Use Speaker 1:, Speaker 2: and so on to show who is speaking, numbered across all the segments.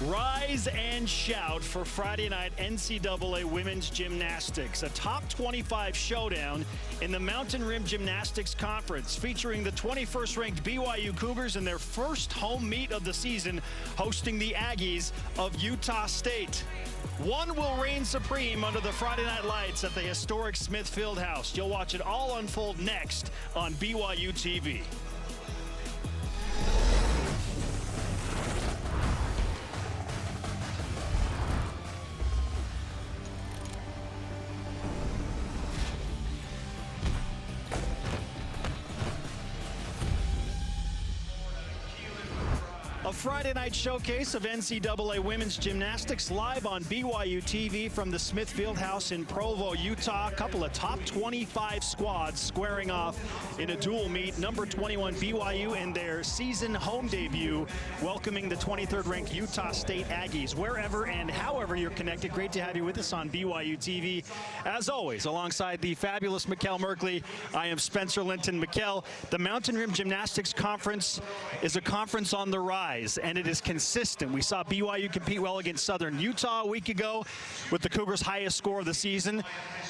Speaker 1: Rise and shout for Friday night NCAA women's gymnastics, a top 25 showdown in the Mountain Rim Gymnastics Conference, featuring the 21st ranked BYU Cougars in their first home meet of the season, hosting the Aggies of Utah State. One will reign supreme under the Friday night lights at the historic Smith Fieldhouse. You'll watch it all unfold next on BYU TV. A Friday night showcase of NCAA women's gymnastics live on BYU TV from the Smith Fieldhouse in Provo, Utah. A couple of top 25 squads squaring off in a dual meet. Number 21 BYU in their season home debut, welcoming the 23rd ranked Utah State Aggies. Wherever and however you're connected, great to have you with us on BYU TV. As always, alongside the fabulous Mikkel Merkley, I am Spencer Linton. Mikkel, the Mountain Rim Gymnastics Conference is a conference on the rise, and it is consistent. We saw BYU compete well against Southern Utah a week ago with the Cougars' highest score of the season.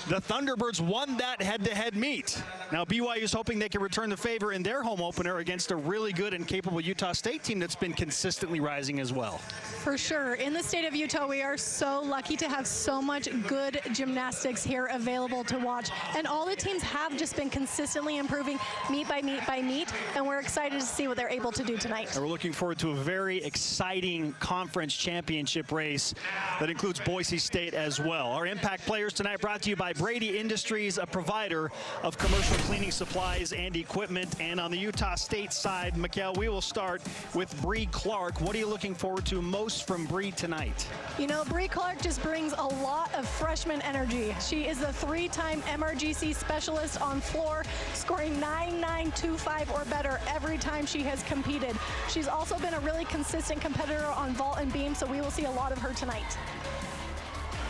Speaker 1: The Thunderbirds won that head-to-head meet. Now BYU is hoping they can return the favor in their home opener against a really good and capable Utah State team that's been consistently rising as well.
Speaker 2: For sure. In the state of Utah, we are so lucky to have so much good gymnastics here available to watch. And all the teams have just been consistently improving meet by meet by meet. And we're excited to see what they're able to do tonight.
Speaker 1: And we're looking forward to a very exciting conference championship race that includes Boise State as well. Our impact players tonight brought to you by Brady Industries, a provider of commercial cleaning supplies and equipment. And on the Utah State side, Mikkel, we will start with Bree Clark. What are you looking forward to most from Bree tonight?
Speaker 2: You know, Bree Clark just brings a lot of freshman energy. She is a three-time MRGC specialist on floor, scoring 9.925 or better every time she has competed. She's also been a really consistent competitor on vault and beam, so we will see a lot of her tonight.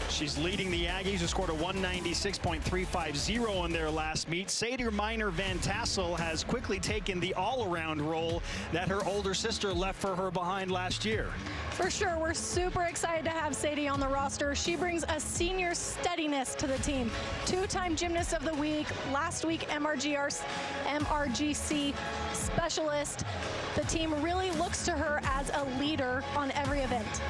Speaker 1: She's leading the Aggies, who scored a 196.350 in their last meet. Sadie Minor Van Tassel has quickly taken the all-around role that her older sister left for her behind last year.
Speaker 2: For sure, we're super excited to have Sadie on the roster. She brings a senior steadiness to the team. Two-time Gymnast of the Week, last week MRGC specialist. The team really looks to her as a leader on every event.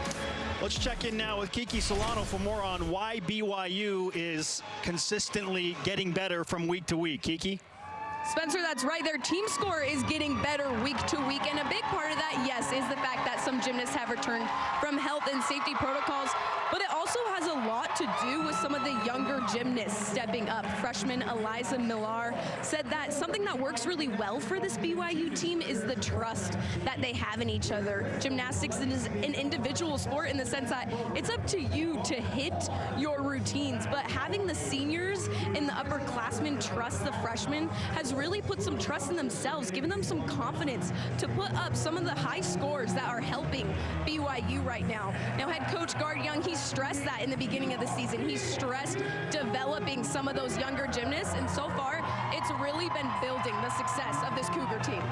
Speaker 1: Let's check in now with Kiki Solano for more on why BYU is consistently getting better from week to week. Kiki?
Speaker 3: Spencer, that's right. Their team score is getting better week to week. And a big part of that, yes, is the fact that some gymnasts have returned from health and safety protocols. But it also has a lot to do with some of the younger gymnasts stepping up. Freshman Eliza Millar said that something that works really well for this BYU team is the trust that they have in each other. Gymnastics is an individual sport in the sense that it's up to you to hit your routines. But having the seniors and the upperclassmen trust the freshmen has really put some trust in themselves, giving them some confidence to put up some of the high scores that are helping BYU right now. Now, head coach Gard Young, he stressed that in the beginning of the season. He stressed developing some of those younger gymnasts, and so far, it's really been building the success of this Cougar team.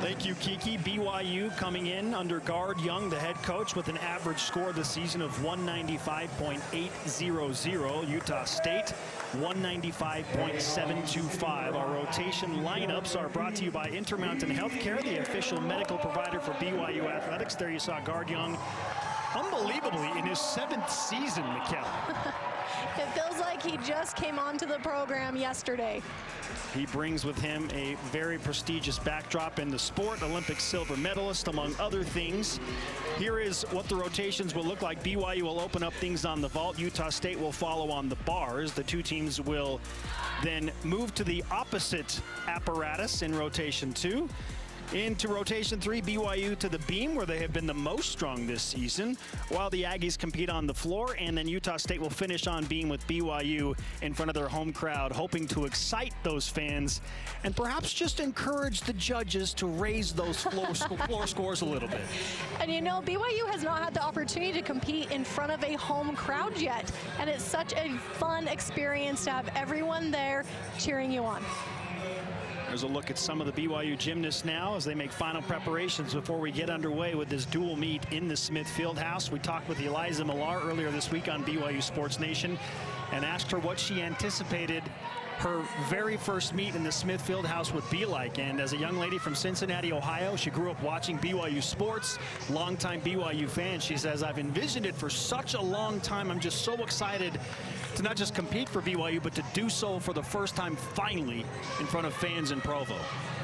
Speaker 1: Thank you, Kiki. BYU coming in under Gard Young, the head coach, with an average score this season of 195.800. Utah State, 195.725. Our rotation lineups are brought to you by Intermountain Healthcare, the official medical provider for BYU Athletics. There you saw Gard Young, unbelievably, in his 7th season, Mikkel.
Speaker 2: It feels like he just came onto the program yesterday.
Speaker 1: He brings with him a very prestigious backdrop in the sport, Olympic silver medalist, among other things. Here is what the rotations will look like. BYU will open up things on the vault. Utah State will follow on the bars. The two teams will then move to the opposite apparatus in rotation 2. Into rotation 3, BYU to the beam, where they have been the most strong this season, while the Aggies compete on the floor, and then Utah State will finish on beam with BYU in front of their home crowd, hoping to excite those fans and perhaps just encourage the judges to raise those floor scores a little bit.
Speaker 2: And you know, BYU has not had the opportunity to compete in front of a home crowd yet, and it's such a fun experience to have everyone there cheering you on.
Speaker 1: There's a look at some of the BYU gymnasts now as they make final preparations before we get underway with this dual meet in the Smith Fieldhouse. We talked with Eliza Millar earlier this week on BYU Sports Nation and asked her what she anticipated her very first meet in the Smith Fieldhouse would be like. And as a young lady from Cincinnati, Ohio, she grew up watching BYU sports, longtime BYU fan. She says, I've envisioned it for such a long time. I'm just so excited to not just compete for BYU, but to do so for the first time finally in front of fans in Provo.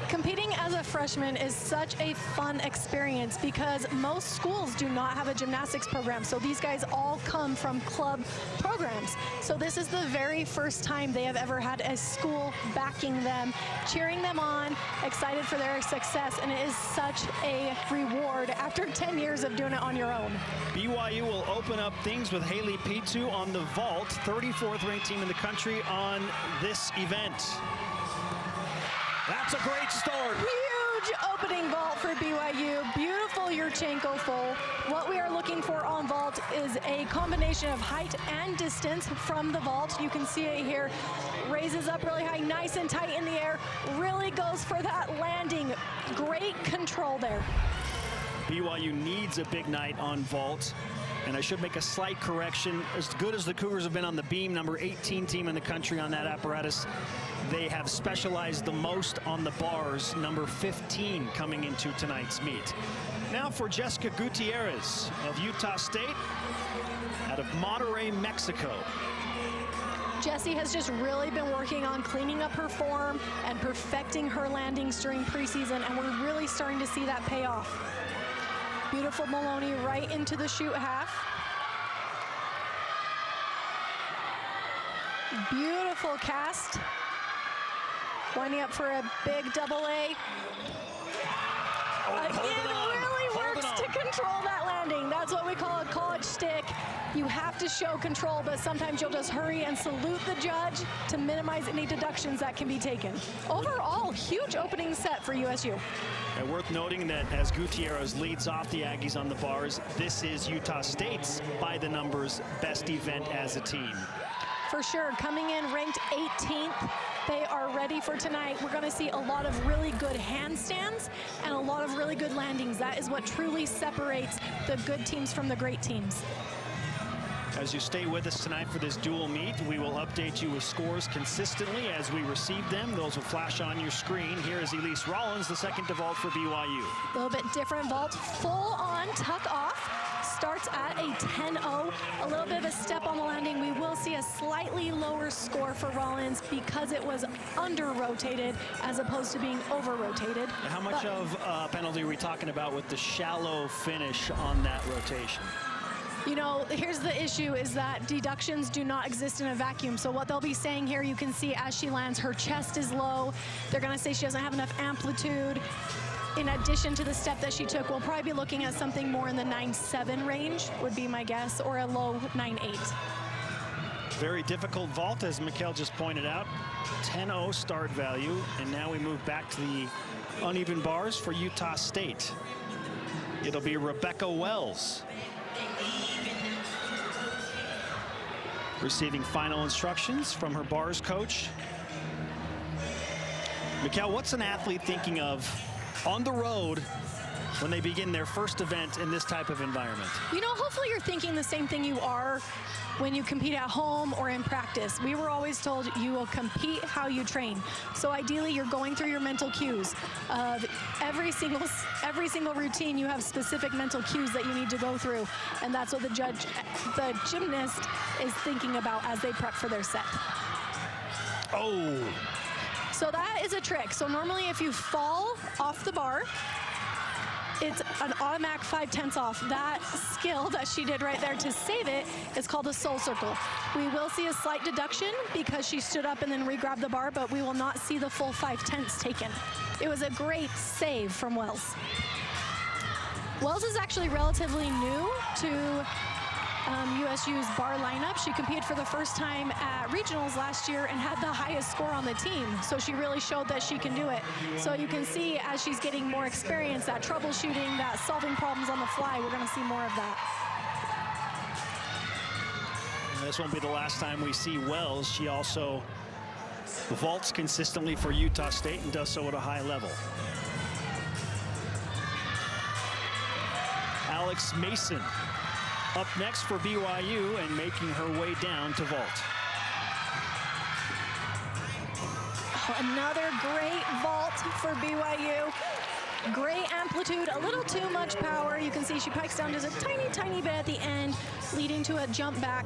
Speaker 2: Competing as a freshman is such a fun experience because most schools do not have a gymnastics program. So these guys all come from club programs. So this is the very first time they have ever had a school backing them, cheering them on, excited for their success. And it is such a reward after 10 years of doing it on your own.
Speaker 1: BYU will open up things with Haley Pitu on the vault, 34th ranked team in the country on this event. That's a great start.
Speaker 2: Huge opening vault for BYU. Beautiful Yurchenko full. What we are looking for on vault is a combination of height and distance from the vault. You can see it here. Raises up really high, nice and tight in the air. Really goes for that landing. Great control there.
Speaker 1: BYU needs a big night on vault. And I should make a slight correction. As good as the Cougars have been on the beam, number 18 team in the country on that apparatus, they have specialized the most on the bars, number 15 coming into tonight's meet. Now for Jessica Gutierrez of Utah State out of Monterrey, Mexico.
Speaker 2: Jessie has just really been working on cleaning up her form and perfecting her landings during preseason, and we're really starting to see that pay off. Beautiful Maloney right into the shoot half. Beautiful cast. Winding up for a big double A. It really works to control that landing. That's what we call a college stick. You have to show control, but sometimes you'll just hurry and salute the judge to minimize any deductions that can be taken. Overall, huge opening set for USU.
Speaker 1: And worth noting that as Gutierrez leads off the Aggies on the bars, this is Utah State's, by the numbers, best event as a team.
Speaker 2: For sure, coming in ranked 18th. They are ready for tonight. We're going to see a lot of really good handstands and a lot of really good landings. That is what truly separates the good teams from the great teams.
Speaker 1: As you stay with us tonight for this dual meet, we will update you with scores consistently as we receive them. Those will flash on your screen. Here is Elise Rollins, the second to vault for BYU.
Speaker 2: A little bit different vault, full on tuck off. Starts at a 10-0, a little bit of a step on the landing. We will see a slightly lower score for Rollins because it was under-rotated as opposed to being over-rotated.
Speaker 1: How much of a penalty are we talking about with the shallow finish on that rotation?
Speaker 2: You know, here's the issue is that deductions do not exist in a vacuum. So what they'll be saying here, you can see as she lands, her chest is low. They're going to say she doesn't have enough amplitude. In addition to the step that she took, we'll probably be looking at something more in the 9.7 range, would be my guess, or a low 9.8.
Speaker 1: Very difficult vault, as Mikkel just pointed out. 10-0 start value, and now we move back to the uneven bars for Utah State. It'll be Rebecca Wells receiving final instructions from her bars coach. Mikkel, what's an athlete thinking of on the road when they begin their first event in this type of environment?
Speaker 2: You know, hopefully you're thinking the same thing you are when you compete at home or in practice. We were always told you will compete how you train. So ideally you're going through your mental cues. Every single routine you have specific mental cues that you need to go through. And that's what the gymnast is thinking about as they prep for their set.
Speaker 1: Oh.
Speaker 2: So that is a trick. So normally if you fall off the bar, it's an automatic 5/10 off. That skill that she did right there to save it is called a soul circle. We will see a slight deduction because she stood up and then re-grabbed the bar, but we will not see the full 5/10 taken. It was a great save from Wells. Wells is actually relatively new to USU's bar lineup. She competed for the first time at regionals last year and had the highest score on the team. So she really showed that she can do it. So you can see as she's getting more experience, that troubleshooting, that solving problems on the fly, we're going to see more of that.
Speaker 1: And this won't be the last time we see Wells. She also vaults consistently for Utah State and does so at a high level. Alex Mason up next for BYU and making her way down to vault.
Speaker 2: Another great vault for BYU. Great amplitude, a little too much power. You can see she pikes down just a tiny, tiny bit at the end, leading to a jump back.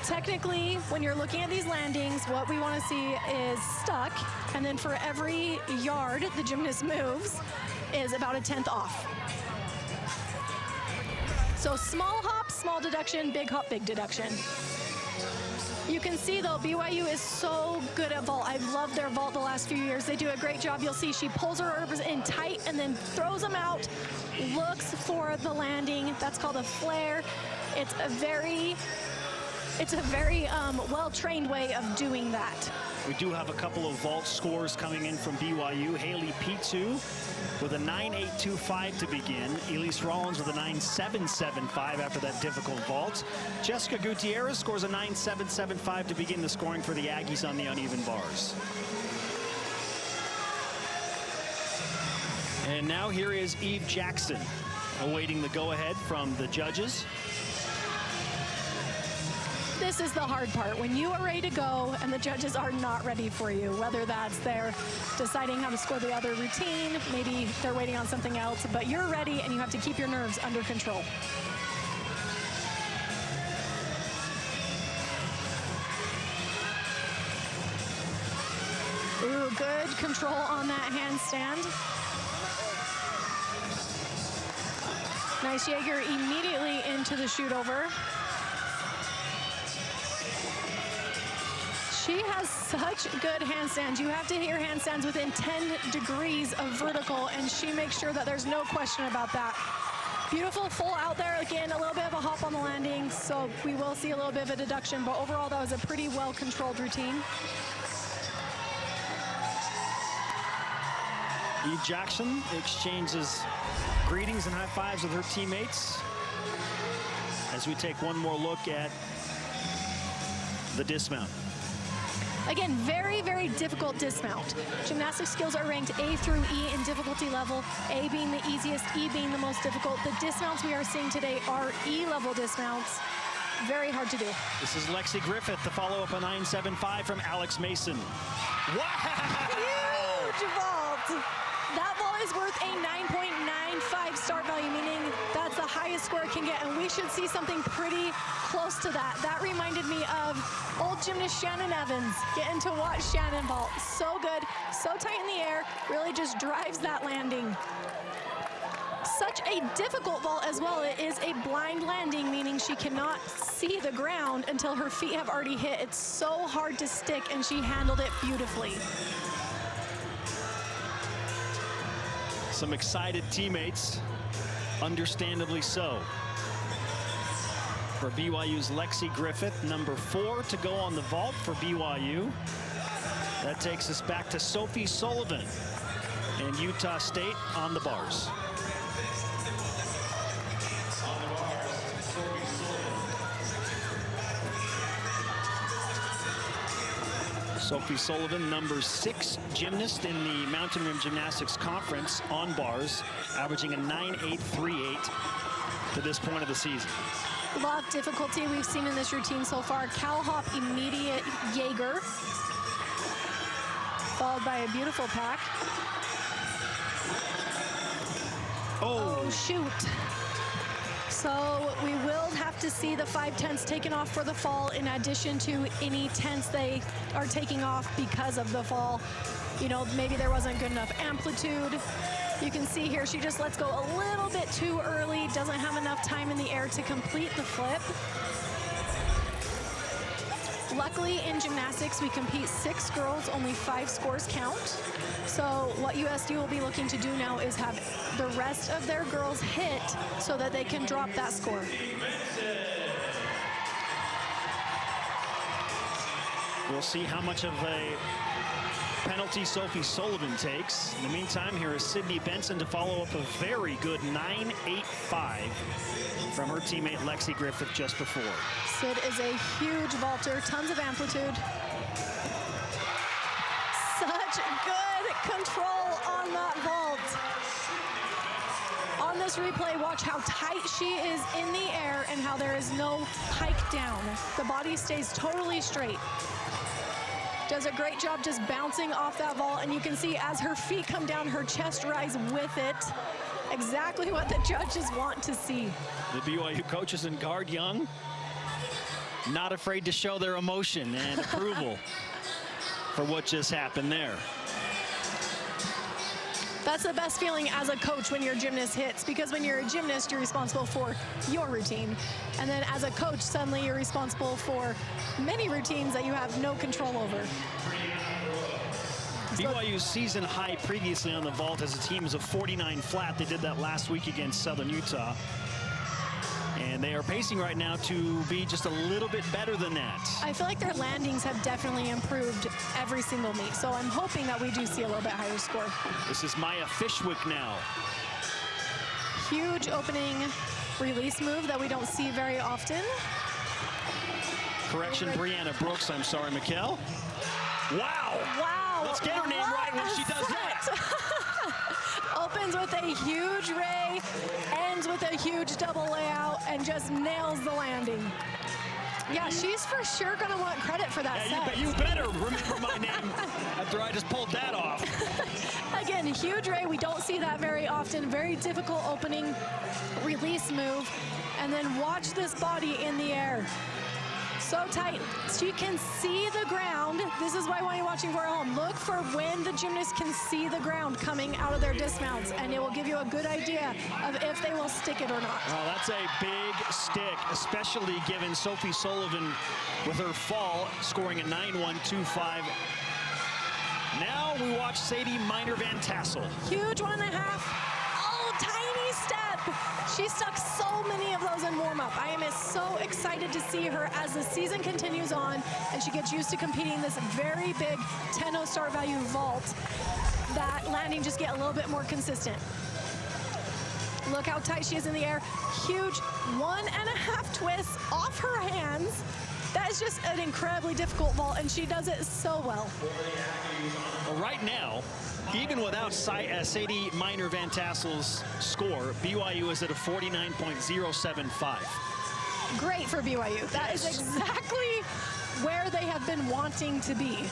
Speaker 2: Technically, when you're looking at these landings, what we want to see is stuck, and then for every yard the gymnast moves is about a 1/10 off. So small hop, small deduction, big hop, big deduction. You can see, though, BYU is so good at vault. I've loved their vault the last few years. They do a great job. You'll see she pulls her arms in tight and then throws them out, looks for the landing. That's called a flare. It's a very well-trained way of doing that.
Speaker 1: We do have a couple of vault scores coming in from BYU. Haley Pitu with a 9.825 to begin. Elise Rollins with a 9.775 after that difficult vault. Jessica Gutierrez scores a 9.775 to begin the scoring for the Aggies on the uneven bars. And now here is Eve Jackson awaiting the go-ahead from the judges.
Speaker 2: This is the hard part, when you are ready to go and the judges are not ready for you, whether that's they're deciding how to score the other routine, maybe they're waiting on something else, but you're ready and you have to keep your nerves under control. Ooh, good control on that handstand. Nice Jaeger immediately into the shoot over. She has such good handstands. You have to hit your handstands within 10 degrees of vertical, and she makes sure that there's no question about that. Beautiful full out there. Again, a little bit of a hop on the landing, so we will see a little bit of a deduction, but overall that was a pretty well-controlled routine.
Speaker 1: Eve Jackson exchanges greetings and high fives with her teammates as we take one more look at the dismount.
Speaker 2: Again, very, very difficult dismount. Gymnastic skills are ranked A through E in difficulty level, A being the easiest, E being the most difficult. The dismounts we are seeing today are E-level dismounts. Very hard to do.
Speaker 1: This is Lexi Griffith, the follow-up a 9.75 from Alex Mason. Wow!
Speaker 2: Huge vault. That vault is worth a 9.95 start value, meaning that's the highest score it can get, and we should see something pretty close to that. That reminded me of old gymnast Shannon Evans. Getting to watch Shannon vault. So good, so tight in the air, really just drives that landing. Such a difficult vault as well. It is a blind landing, meaning she cannot see the ground until her feet have already hit. It's so hard to stick, and she handled it beautifully.
Speaker 1: Some excited teammates, understandably so. For BYU's Lexi Griffith, number 4 to go on the vault for BYU. That takes us back to Sophie Sullivan and Utah State on the bars. Sophie Sullivan, number 6 gymnast in the Mountain Rim Gymnastics Conference on bars, averaging a 9.838 to this point of the season.
Speaker 2: A lot of difficulty we've seen in this routine so far. Cow hop, immediate Jaeger, followed by a beautiful pack. Oh, shoot. So we will have to see the 5/10s taken off for the fall, in addition to any 10s they are taking off because of the fall. You know, maybe there wasn't good enough amplitude. You can see here she just lets go a little bit too early, doesn't have enough time in the air to complete the flip. Luckily in gymnastics we compete 6 girls, only 5 scores count. So what USD will be looking to do now is have the rest of their girls hit so that they can drop that score.
Speaker 1: We'll see how much of a penalty Sophie Sullivan takes. In the meantime, here is Sydney Benson to follow up a very good 9.85 from her teammate Lexi Griffith just before.
Speaker 2: Sid is a huge vaulter, tons of amplitude. Such good control on that vault. On this replay, watch how tight she is in the air and how there is no pike down. The body stays totally straight. Does a great job just bouncing off that vault, and you can see as her feet come down, her chest rise with it. Exactly what the judges want to see.
Speaker 1: The BYU coaches and guard Young, not afraid to show their emotion and approval for what just happened there.
Speaker 2: That's the best feeling as a coach when your gymnast hits, because when you're a gymnast, you're responsible for your routine. And then as a coach, suddenly you're responsible for many routines that you have no control over.
Speaker 1: BYU's season high previously on the vault as a team is a 49 flat. They did that last week against Southern Utah. And they are pacing right now to be just a little bit better than that.
Speaker 2: I feel like their landings have definitely improved every single meet. So I'm hoping that we do see a little bit higher score.
Speaker 1: This is Maya Fishwick now.
Speaker 2: Huge opening release move that we don't see very often.
Speaker 1: Correction, Brianna Brooks. I'm sorry, Mikkel. Wow.
Speaker 2: Wow.
Speaker 1: Let's get her name right when she does that.
Speaker 2: Opens with a huge ray, ends with a huge double layout, and just nails the landing. Yeah, she's for sure going to want credit for that set.
Speaker 1: You better remember my name after I just pulled that off.
Speaker 2: Again, huge ray. We don't see that very often. Very difficult opening release move. And then watch this body in the air. So tight. She can see the ground. This is why when you're watching for home, look for when the gymnast can see the ground coming out of their dismounts, and it will give you a good idea of if they will stick it or not.
Speaker 1: Oh, that's a big stick, especially given Sophie Sullivan with her fall scoring a 9.125. Now we watch Sadie Miner-Van Tassel.
Speaker 2: Huge 1.5. Oh, tiny step. She stuck so many of those in warm-up. I am so excited to see her as the season continues on and she gets used to competing this very big 10-0 start value vault. That landing just get a little bit more consistent. Look how tight she is in the air. Huge 1.5 twists off her hands. That is just an incredibly difficult vault, and she does it so well.
Speaker 1: Well, right now, even without Sadie Miner-Van Tassel's score, BYU is at a 49.075.
Speaker 2: Great for BYU. That is exactly where they have been wanting to be.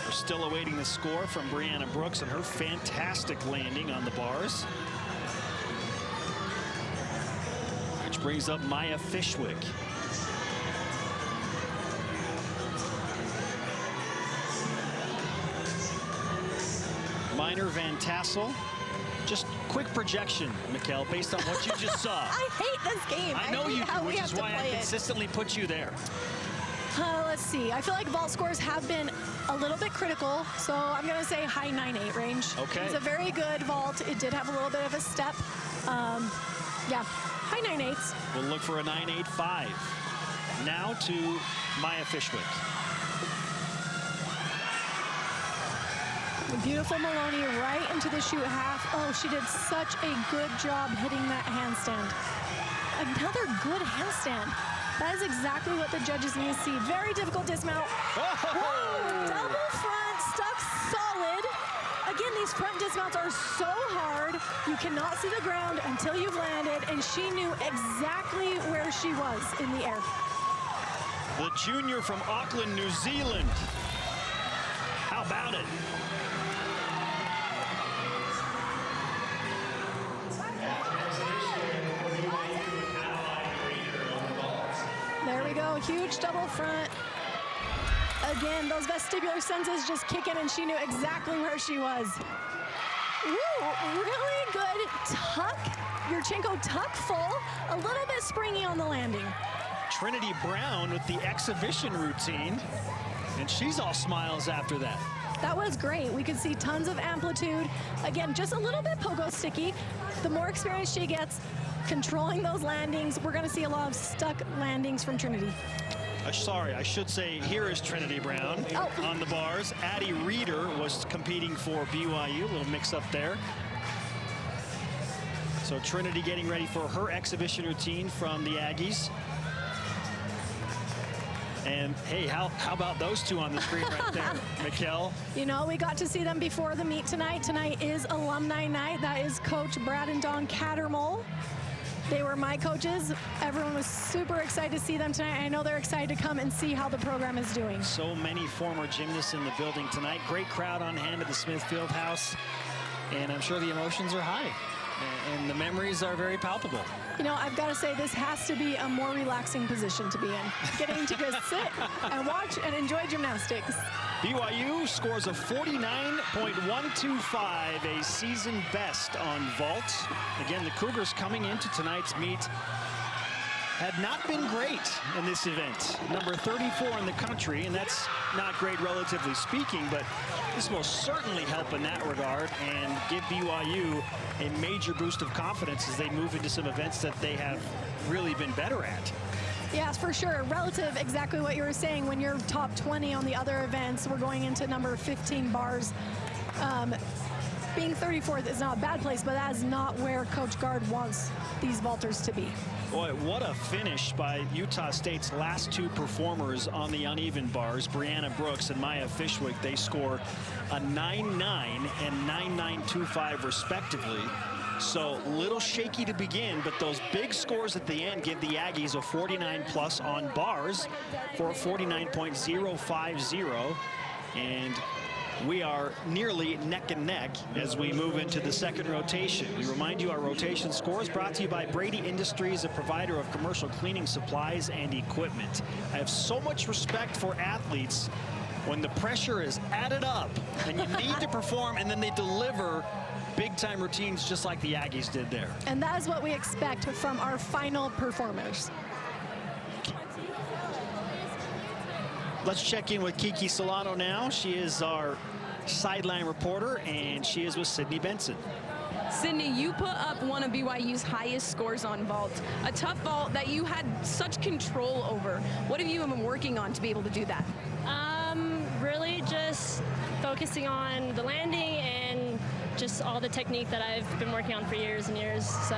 Speaker 1: We're still awaiting the score from Brianna Brooks and her fantastic landing on the bars. Which brings up Maya Fishwick. Miner-Van Tassel. Just quick projection, Mikkel, based on what you just saw.
Speaker 2: I hate this game.
Speaker 1: I know you do, which is why I consistently put you there.
Speaker 2: Let's see. I feel like vault scores have been a little bit critical, so I'm going to say high 9.8 range.
Speaker 1: Okay.
Speaker 2: It's a very good vault. It did have a little bit of a step. Yeah, high 9.8s.
Speaker 1: We'll look for a 9.85. Now to Maya Fishwick.
Speaker 2: Beautiful Maloney right into the shoot half. Oh, she did such a good job hitting that handstand. Another good handstand. That is exactly what the judges need to see. Very difficult dismount. Whoa, double front, stuck solid. Again, these front dismounts are so hard. You cannot see the ground until you've landed, and she knew exactly where she was in the air.
Speaker 1: The junior from Auckland, New Zealand. How about it?
Speaker 2: There we go, huge double front. Again, those vestibular senses just kick in, and she knew exactly where she was. Woo, really good tuck. Yurchenko tuck full, a little bit springy on the landing.
Speaker 1: Trinity Brown with the exhibition routine, and she's all smiles after that.
Speaker 2: That was great. We could see tons of amplitude. Again, just a little bit pogo sticky. The more experience she gets controlling those landings, we're going to see a lot of stuck landings from Trinity.
Speaker 1: Sorry, I should say here is Trinity Brown on the bars. Addie Reeder was competing for BYU. A little mix up there. So Trinity getting ready for her exhibition routine from the Aggies. And hey, how about those two on the screen right there, Mikkel?
Speaker 2: You know, we got to see them before the meet tonight. Tonight is alumni night. That is Coach Brad and Dawn Cattermole. They were my coaches. Everyone was super excited to see them tonight. I know they're excited to come and see how the program is doing.
Speaker 1: So many former gymnasts in the building tonight. Great crowd on hand at the Smith Fieldhouse. And I'm sure the emotions are high. And the memories are very palpable.
Speaker 2: You know, I've got to say, this has to be a more relaxing position to be in. Getting to just sit and watch and enjoy gymnastics.
Speaker 1: BYU scores a 49.125, a season best on vault. Again, the Cougars coming into tonight's meet had not been great in this event. Number 34 in the country, and that's not great relatively speaking, but this will certainly help in that regard and give BYU a major boost of confidence as they move into some events that they have really been better at.
Speaker 2: Yes, for sure. Relative, exactly what you were saying. When you're top 20 on the other events, we're going into number 15 bars. Being 34th is not a bad place, but that is not where Coach Gard wants these vaulters to be.
Speaker 1: Boy, what a finish by Utah State's last two performers on the uneven bars, Brianna Brooks and Maya Fishwick. They score a 9.9 and 9.925 respectively. So little shaky to begin, but those big scores at the end give the Aggies a 49 plus on bars for a 49.050. And we are nearly neck and neck as we move into the second rotation. We remind you our rotation score is brought to you by Brady Industries, a provider of commercial cleaning supplies and equipment. I have so much respect for athletes when the pressure is added up and you need to perform and then they deliver big-time routines just like the Aggies did there.
Speaker 2: And that is what we expect from our final performers.
Speaker 1: Let's check in with Kiki Solano now. She is our sideline reporter, and she is with Sydney Benson.
Speaker 3: Sydney, you put up one of BYU's highest scores on vault, a tough vault that you had such control over. What have you been working on to be able to do that?
Speaker 4: Really just focusing on the landing and just all the technique that I've been working on for years and years. So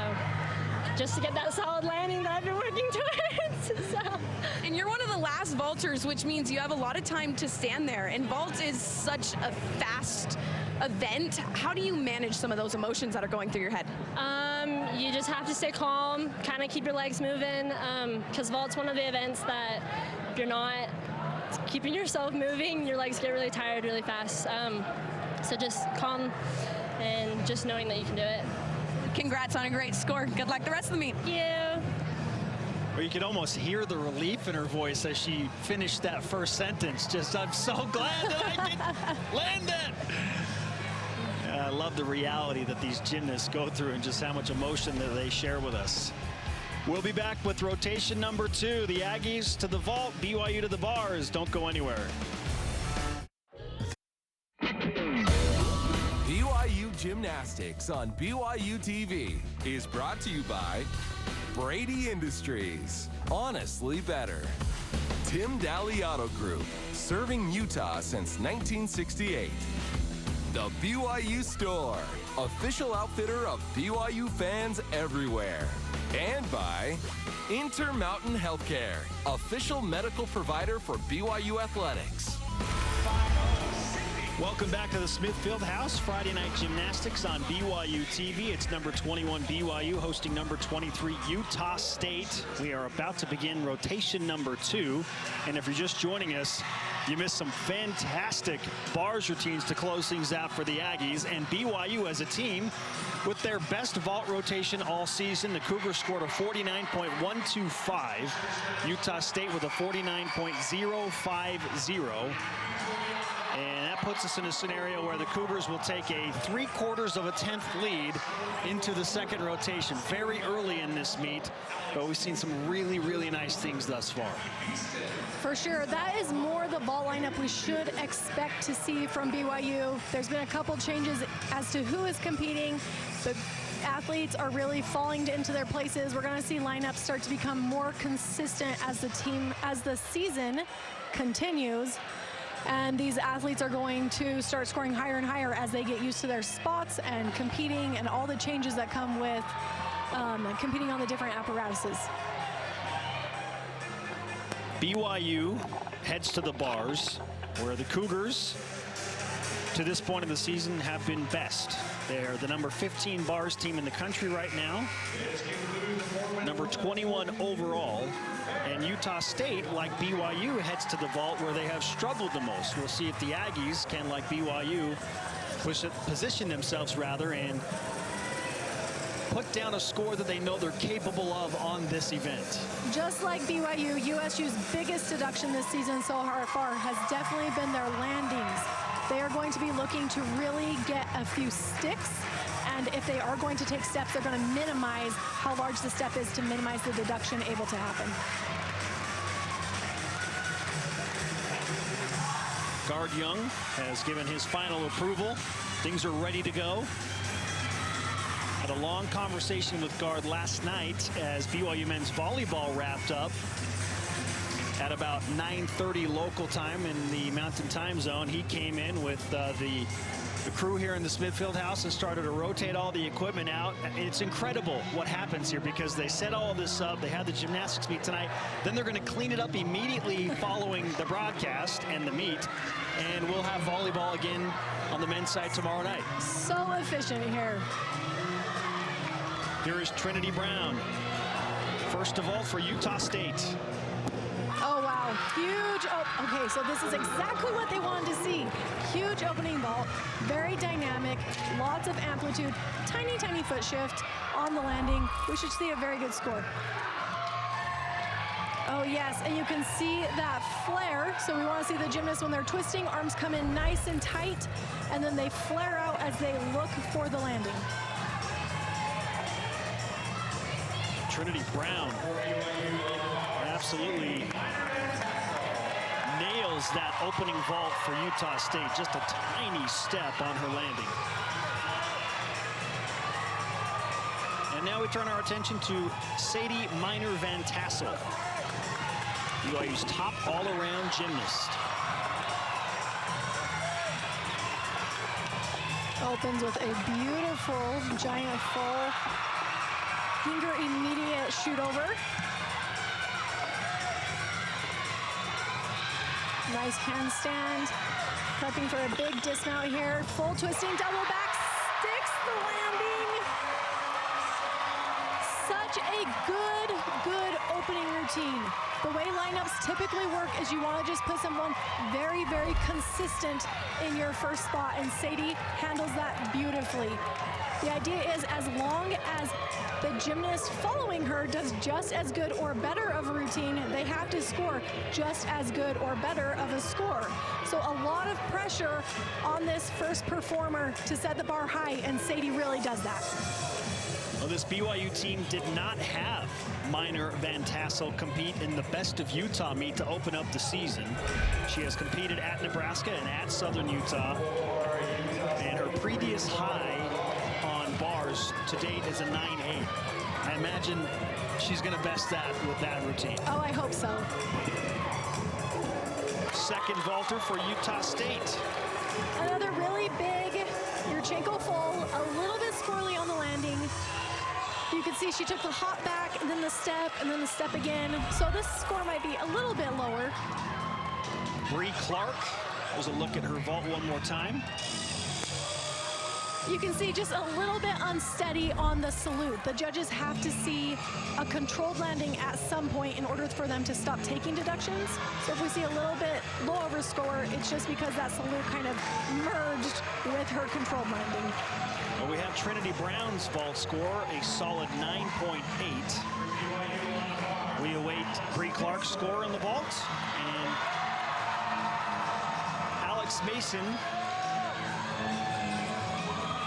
Speaker 4: just to get that solid landing that I've been working towards. So.
Speaker 3: And you're one of the last vaulters, which means you have a lot of time to stand there. And vault is such a fast event. How do you manage some of those emotions that are going through your head?
Speaker 4: You just have to stay calm, kind of keep your legs moving, because vault's one of the events that if you're not keeping yourself moving, your legs get really tired really fast. So just calm and just knowing that you can do it.
Speaker 3: Congrats on a great score. Good luck the rest of the meet.
Speaker 4: Thank you.
Speaker 1: Well, you could almost hear the relief in her voice as she finished that first sentence. Just, I'm so glad that I did land it. I love the reality that these gymnasts go through and just how much emotion that they share with us. We'll be back with rotation number 2. The Aggies to the vault, BYU to the bars. Don't go anywhere.
Speaker 5: BYU Gymnastics on BYU TV is brought to you by Brady Industries, honestly better. Tim Daly Auto Group, serving Utah since 1968. The BYU Store, official outfitter of BYU fans everywhere. And by Intermountain Healthcare, official medical provider for BYU Athletics.
Speaker 1: Welcome back to the Smith Fieldhouse. Friday night gymnastics on BYU TV. It's number 21 BYU hosting number 23 Utah State. We are about to begin rotation number 2. And if you're just joining us, you missed some fantastic bars routines to close things out for the Aggies. And BYU as a team with their best vault rotation all season. The Cougars scored a 49.125. Utah State with a 49.050. And that puts us in a scenario where the Cougars will take a 3/4 of a 10th lead into the second rotation. Very early in this meet, but we've seen some really, really nice things thus far.
Speaker 2: For sure. That is more the vault lineup we should expect to see from BYU. There's been a couple changes as to who is competing, but athletes are really falling into their places. We're going to see lineups start to become more consistent as the season continues. And these athletes are going to start scoring higher and higher as they get used to their spots and competing and all the changes that come with competing on the different apparatuses.
Speaker 1: BYU heads to the bars, where the Cougars, to this point in the season, have been best. They're the number 15 bars team in the country right now, number 21 overall. And Utah State, like BYU, heads to the vault where they have struggled the most. We'll see if the Aggies can, like BYU, position themselves rather and put down a score that they know they're capable of on this event.
Speaker 2: Just like BYU, USU's biggest deduction this season so far has definitely been their landings. They are going to be looking to really get a few sticks, and if they are going to take steps, they're going to minimize how large the step is to minimize the deduction able to happen.
Speaker 1: Guard Young has given his final approval. Things are ready to go. Had a long conversation with Guard last night as BYU men's volleyball wrapped up at about 9:30 local time in the Mountain Time Zone. He came in with the crew here in the Smith Fieldhouse and started to rotate all the equipment out. It's incredible what happens here because they set all this up. They had the gymnastics meet tonight. Then they're going to clean it up immediately following the broadcast and the meet. And we'll have volleyball again on the men's side tomorrow night.
Speaker 2: So efficient here.
Speaker 1: Here is Trinity Brown. First of all for Utah State.
Speaker 2: Oh, wow. Huge. Okay, so this is exactly what they wanted to see. Huge opening vault, very dynamic, lots of amplitude, tiny, tiny foot shift on the landing. We should see a very good score. Oh, yes, and you can see that flare. So we want to see the gymnasts when they're twisting, arms come in nice and tight, and then they flare out as they look for the landing.
Speaker 1: Trinity Brown absolutely nails that opening vault for Utah State. Just a tiny step on her landing. And now we turn our attention to Sadie Minor-Van Tassel, BYU's top all-around gymnast.
Speaker 2: Opens with a beautiful giant full finger immediate shoot over. Nice handstand, prepping for a big dismount here. Full twisting, double back, sticks the landing. Such a good opening routine. The way lineups typically work is you want to just put someone very, very consistent in your first spot, and Sadie handles that beautifully. The idea is as long as the gymnast following her does just as good or better of a routine, they have to score just as good or better of a score. So a lot of pressure on this first performer to set the bar high, and Sadie really does that.
Speaker 1: Well, this BYU team did not have Minor-Van Tassel compete in the Best of Utah meet to open up the season. She has competed at Nebraska and at Southern Utah, and her previous high on bars to date is a 9.8. I imagine she's going to best that with that routine.
Speaker 2: Oh, I hope so.
Speaker 1: Second vaulter for Utah State.
Speaker 2: Another really big Yurchenko full, a little bit squirrely on the landing. You can see she took the hop back, and then the step again. So this score might be a little bit lower.
Speaker 1: Bree Clark. There's a look at her vault one more time.
Speaker 2: You can see just a little bit unsteady on the salute. The judges have to see a controlled landing at some point in order for them to stop taking deductions. So if we see a little bit low over score, it's just because that salute kind of merged with her controlled landing.
Speaker 1: Well, we have Trinity Brown's vault score, a solid 9.8. We await Bree Clark's score in the vault, and Alex Mason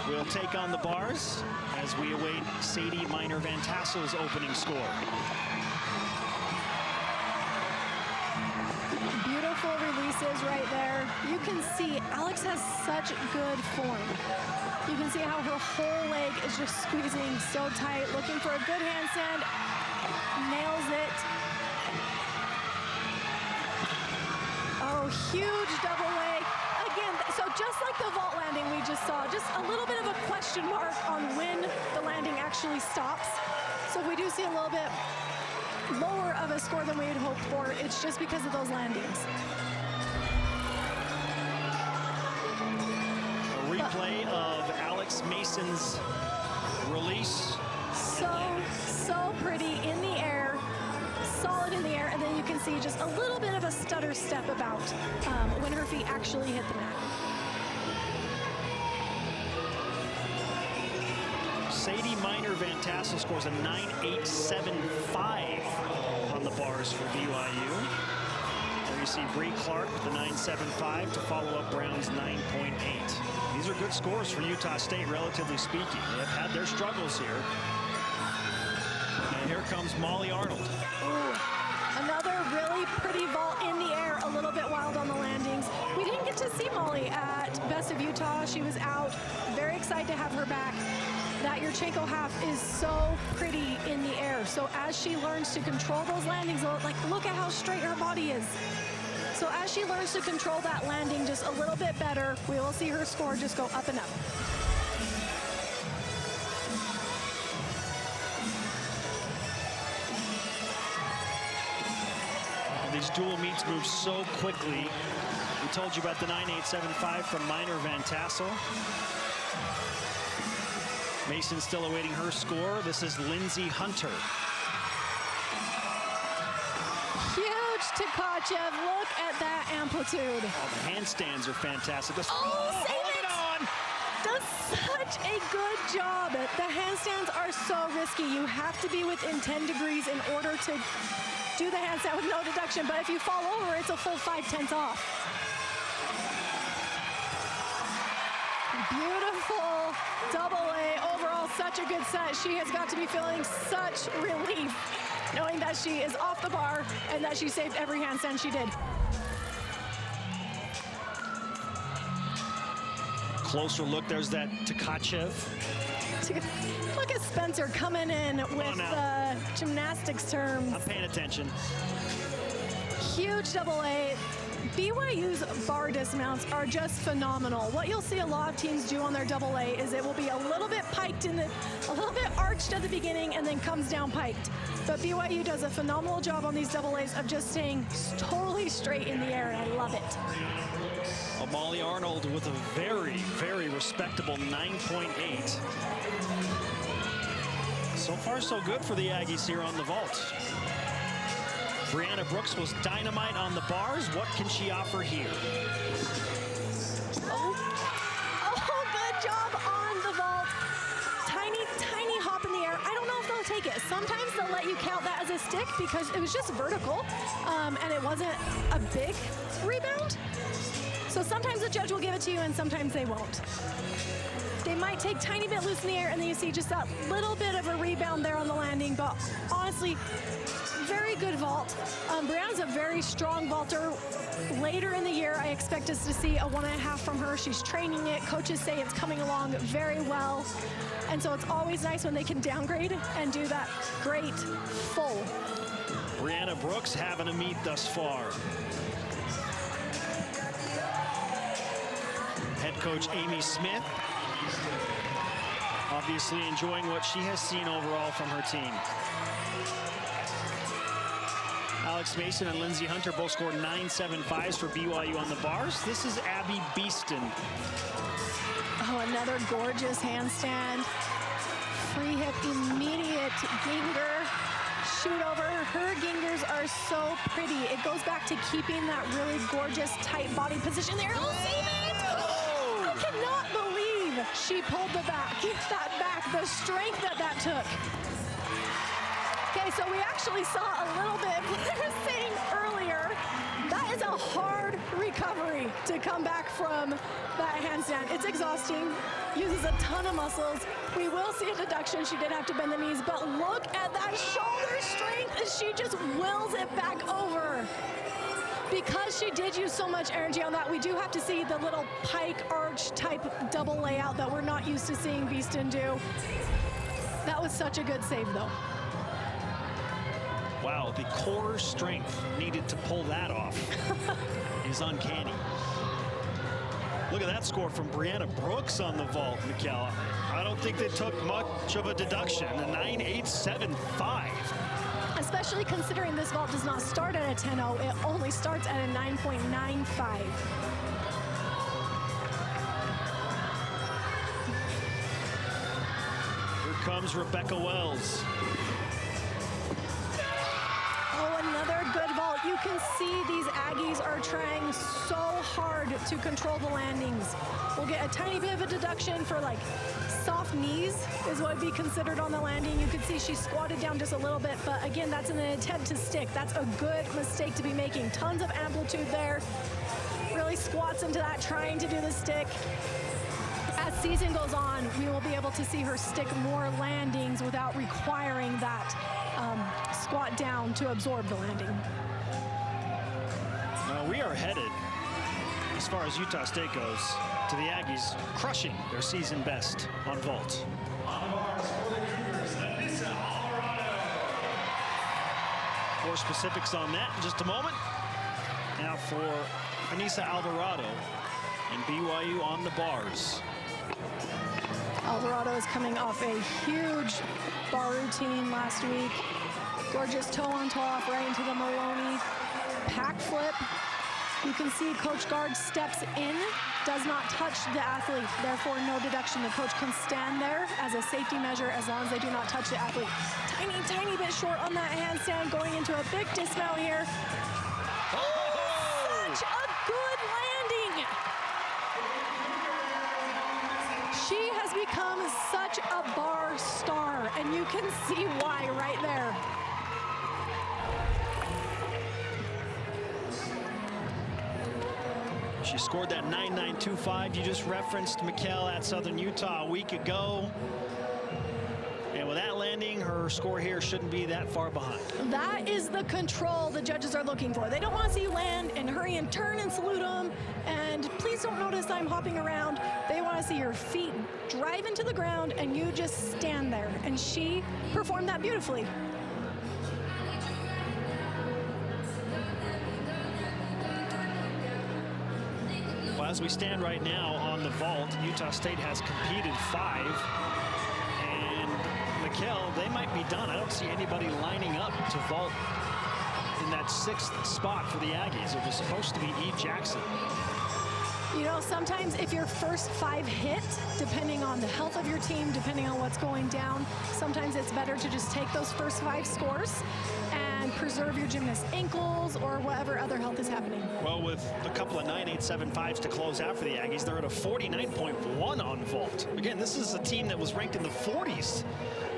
Speaker 1: will take on the bars as we await Sadie Minor-Van Tassel's opening score.
Speaker 2: Beautiful releases right there. You can see Alex has such good form. You can see how her whole leg is is just squeezing so tight, looking for a good handstand. Nails it. Oh, huge double leg. Again, so just like the vault landing we just saw, just a little bit of a question mark on when the landing actually stops. So if we do see a little bit lower of a score than we had hoped for, it's just because of those landings.
Speaker 1: A replay of Alex Mason's release.
Speaker 2: So pretty in the air, solid in the air, and then you can see just a little bit of a stutter step about when her feet actually hit the mat.
Speaker 1: Sadie Minor-Van Tassel scores a 9.875 on the bars for BYU. There you see Bree Clark with the 9.75 to follow up Brown's 9.8. These are good scores for Utah State, relatively speaking. They have had their struggles here. And here comes Molly Arnold.
Speaker 2: Ooh, another really pretty vault in the air, a little bit wild on the landings. We didn't get to see Molly at Best of Utah. She was out. Very excited to have her back. That Yurchenko half is so pretty in the air. So as she learns to control those landings, like look at how straight her body is. So as she learns to control that landing just a little bit better, we will see her score just go up and up.
Speaker 1: These dual meets move so quickly. We told you about the 9.875 from Minor Van Tassel. Mason still awaiting her score. This is Lindsay Hunter.
Speaker 2: Huge Tkachev. Look at that amplitude.
Speaker 1: Oh, the handstands are fantastic.
Speaker 2: Save it on. Does such a good job. The handstands are so risky. You have to be within 10 degrees in order to do the handstand with no deduction. But if you fall over, it's a full 5/10 off. Beautiful double A. Overall, such a good set. She has got to be feeling such relief knowing that she is off the bar and that she saved every handstand she did.
Speaker 1: Closer look, there's that Tkachev.
Speaker 2: Look at Spencer coming in with gymnastics terms.
Speaker 1: I'm paying attention.
Speaker 2: Huge double A. BYU's bar dismounts are just phenomenal. What you'll see a lot of teams do on their double A is it will be a little bit piked a little bit arched at the beginning and then comes down piked. But BYU does a phenomenal job on these double A's of just staying totally straight in the air, and I love it.
Speaker 1: Molly Arnold with a very, very respectable 9.8. So far, so good for the Aggies here on the vault. Brianna Brooks was dynamite on the bars. What can she offer here?
Speaker 2: Oh, good job on the vault. Tiny hop in the air. I don't know if they'll take it. Sometimes they'll let you count that as a stick because it was just vertical and it wasn't a big rebound. So sometimes the judge will give it to you and sometimes they won't. They might take tiny bit loose in the air and then you see just that little bit of a rebound there on the landing, but honestly, very good vault. Brianna's a very strong vaulter. Later in the year, I expect us to see a 1.5 from her. She's training it. Coaches say it's coming along very well. And so it's always nice when they can downgrade and do that great full.
Speaker 1: Brianna Brooks having a meet thus far. Head coach Amy Smith obviously enjoying what she has seen overall from her team. Alex Mason and Lindsay Hunter both scored 9.75s for BYU on the bars. This is Abby Beeston.
Speaker 2: Oh, another gorgeous handstand. Free hip, immediate ginger. Shoot over. Her gingers are so pretty. It goes back to keeping that really gorgeous tight body position there. Oh, save it! I cannot believe she pulled that back, the strength that took. Okay, so we actually saw a little bit, what I was saying earlier, that is a hard recovery to come back from that handstand. It's exhausting, uses a ton of muscles. We will see a deduction. She did have to bend the knees, but look at that shoulder strength as she just wills it back over. Because she did use so much energy on that, we do have to see the little pike arch type double layout that we're not used to seeing Beeston do. That was such a good save, though.
Speaker 1: Wow, the core strength needed to pull that off is uncanny. Look at that score from Brianna Brooks on the vault, Mikkel. I don't think they took much of a deduction. A 9.875.
Speaker 2: Especially considering this vault does not start at a 10.0, it only starts at a 9.95.
Speaker 1: Here comes Rebecca Wells.
Speaker 2: Oh, another good vault. You can see these Aggies are trying so hard to control the landings. We'll get a tiny bit of a deduction for like soft knees is what would be considered on the landing. You can see she squatted down just a little bit, but again, that's an attempt to stick. That's a good mistake to be making. Tons of amplitude there. Really squats into that, trying to do the stick. As season goes on, we will be able to see her stick more landings without requiring that squat down to absorb the landing.
Speaker 1: Now we are headed, as far as Utah State goes, to the Aggies crushing their season best on vault. More specifics on that in just a moment. Now for Anissa Alvarado and BYU on the bars.
Speaker 2: Alvarado is coming off a huge bar routine last week. Gorgeous toe on toe off right into the Maloney. Pack flip. You can see Coach Guard steps in, does not touch the athlete, therefore no deduction. The coach can stand there as a safety measure as long as they do not touch the athlete. Tiny bit short on that handstand, going into a big dismount here. Oh, such a good landing. She has become such a bar star, and you can see why right there.
Speaker 1: She scored that 9.925 you just referenced, Mikkel, at Southern Utah a week ago. And with that landing, her score here shouldn't be that far behind.
Speaker 2: That is the control the judges are looking for. They don't want to see you land and hurry and turn and salute them. And please don't notice I'm hopping around. They want to see your feet drive into the ground and you just stand there. And she performed that beautifully.
Speaker 1: Well, as we stand right now on the vault, Utah State has competed 5. And Mikkel, they might be done. I don't see anybody lining up to vault in that 6th spot for the Aggies. It was supposed to be E. Jackson.
Speaker 2: You know, sometimes if your first 5 hit, depending on the health of your team, depending on what's going down, sometimes it's better to just take those first 5 scores and preserve your gymnast's ankles or whatever other health is happening.
Speaker 1: Well, with a couple of 9.875s to close out for the Aggies, they're at a 49.1 on vault. Again, this is a team that was ranked in the 40s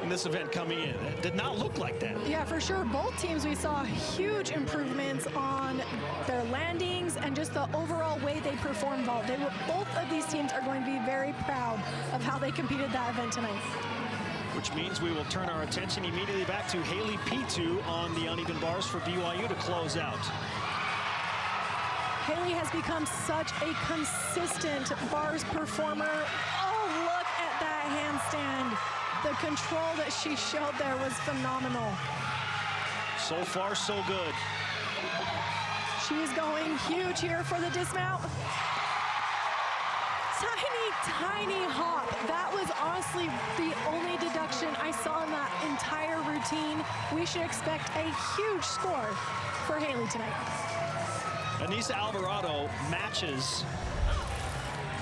Speaker 1: in this event coming in. It did not look like that.
Speaker 2: Yeah, for sure. Both teams, we saw huge improvements on their landings and just the overall way they performed vault. Both of these teams are going to be very proud of how they competed that event tonight.
Speaker 1: Which means we will turn our attention immediately back to Haley Pitu on the uneven bars for BYU to close out.
Speaker 2: Haley has become such a consistent bars performer. Oh, look at that handstand. The control that she showed there was phenomenal.
Speaker 1: So far, so good.
Speaker 2: She's going huge here for the dismount. Tiny hop. That was honestly the only deduction I saw in that entire routine. We should expect a huge score for Haley tonight.
Speaker 1: Anissa Alvarado matches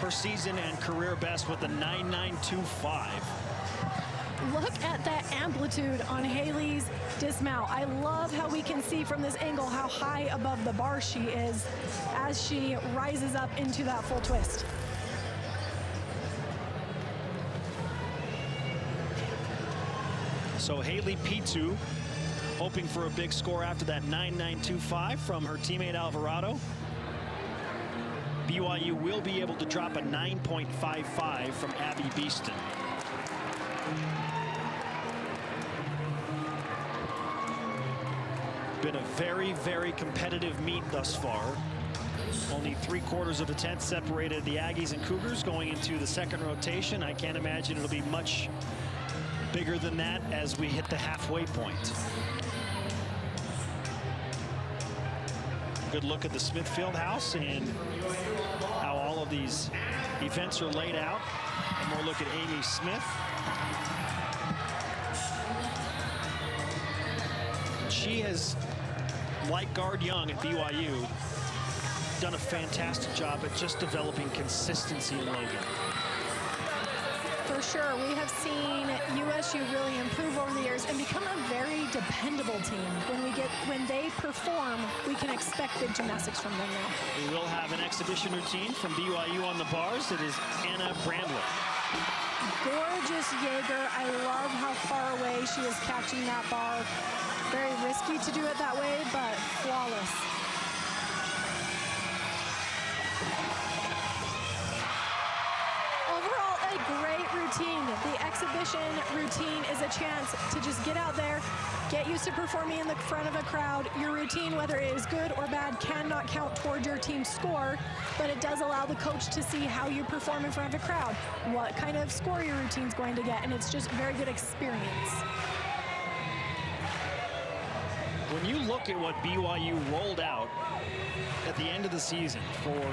Speaker 1: her season and career best with a 9.925.
Speaker 2: Look at that amplitude on Haley's dismount. I love how we can see from this angle how high above the bar she is as she rises up into that full twist.
Speaker 1: So Haley Pitu hoping for a big score after that 9.925 from her teammate Alvarado. BYU will be able to drop a 9.55 from Abby Beeston. been a very, very competitive meet thus far. Only 3/4 of a tenth separated the Aggies and Cougars going into the second rotation. I can't imagine it'll be much bigger than that as we hit the halfway point. Good look at the Smith Fieldhouse and how all of these events are laid out. One more look at Amy Smith. She has, like Guard Young at BYU, done a fantastic job at just developing consistency in Logan.
Speaker 2: For sure, we have seen USU really improve over the years and become a very dependable team. When they perform, we can expect good gymnastics from them now.
Speaker 1: We will have an exhibition routine from BYU on the bars. It is Anna Bramblett.
Speaker 2: Gorgeous Jaeger. I love how far away she is catching that bar. Very risky to do it that way, but flawless. Overall, a great routine. The exhibition routine is a chance to just get out there, get used to performing in the front of a crowd. Your routine, whether it is good or bad, cannot count toward your team's score, but it does allow the coach to see how you perform in front of a crowd, what kind of score your routine's going to get, and it's just a very good experience.
Speaker 1: When you look at what BYU rolled out at the end of the season for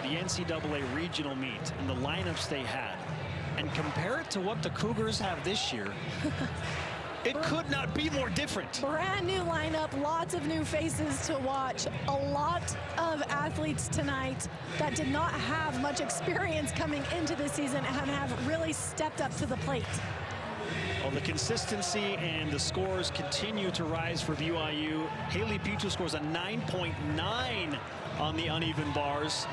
Speaker 1: the NCAA regional meet and the lineups they had, and compare it to what the Cougars have this year, it could not be more different.
Speaker 2: Brand new lineup, lots of new faces to watch, a lot of athletes tonight that did not have much experience coming into the season and have really stepped up to the plate.
Speaker 1: Well, the consistency and the scores continue to rise for BYU. Haley Pitu scores a 9.9 on the uneven bars.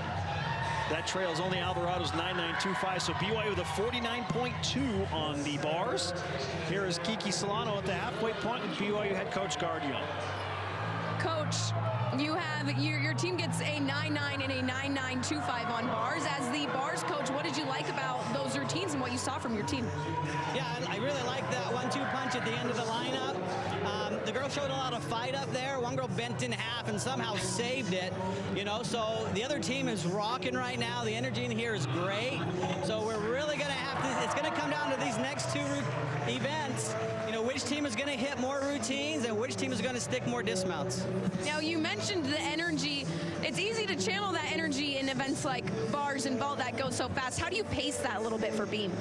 Speaker 1: That trails only Alvarado's 9.925, so BYU with a 49.2 on the bars. Here is Kiki Solano at the halfway point with BYU head coach Guard Young.
Speaker 3: Coach, you have your team gets a 9.9 and a 9.925 on bars. As the bars coach, what did you like about those routines and what you saw from your team?
Speaker 6: Yeah, I really like that 1-2 punch at the end of the lineup. The girl showed a lot of fight up there. One girl bent in half and somehow saved it, you know, so the other team is rocking right now. The energy in here is great. So we're really going to have to, it's going to come down to these next two events, you know, which team is going to hit more routines and which team is going to stick more dismounts.
Speaker 3: Now, you mentioned the energy. It's easy to channel that energy in events like bars and vault that goes so fast. How do you pace that a little bit for beam?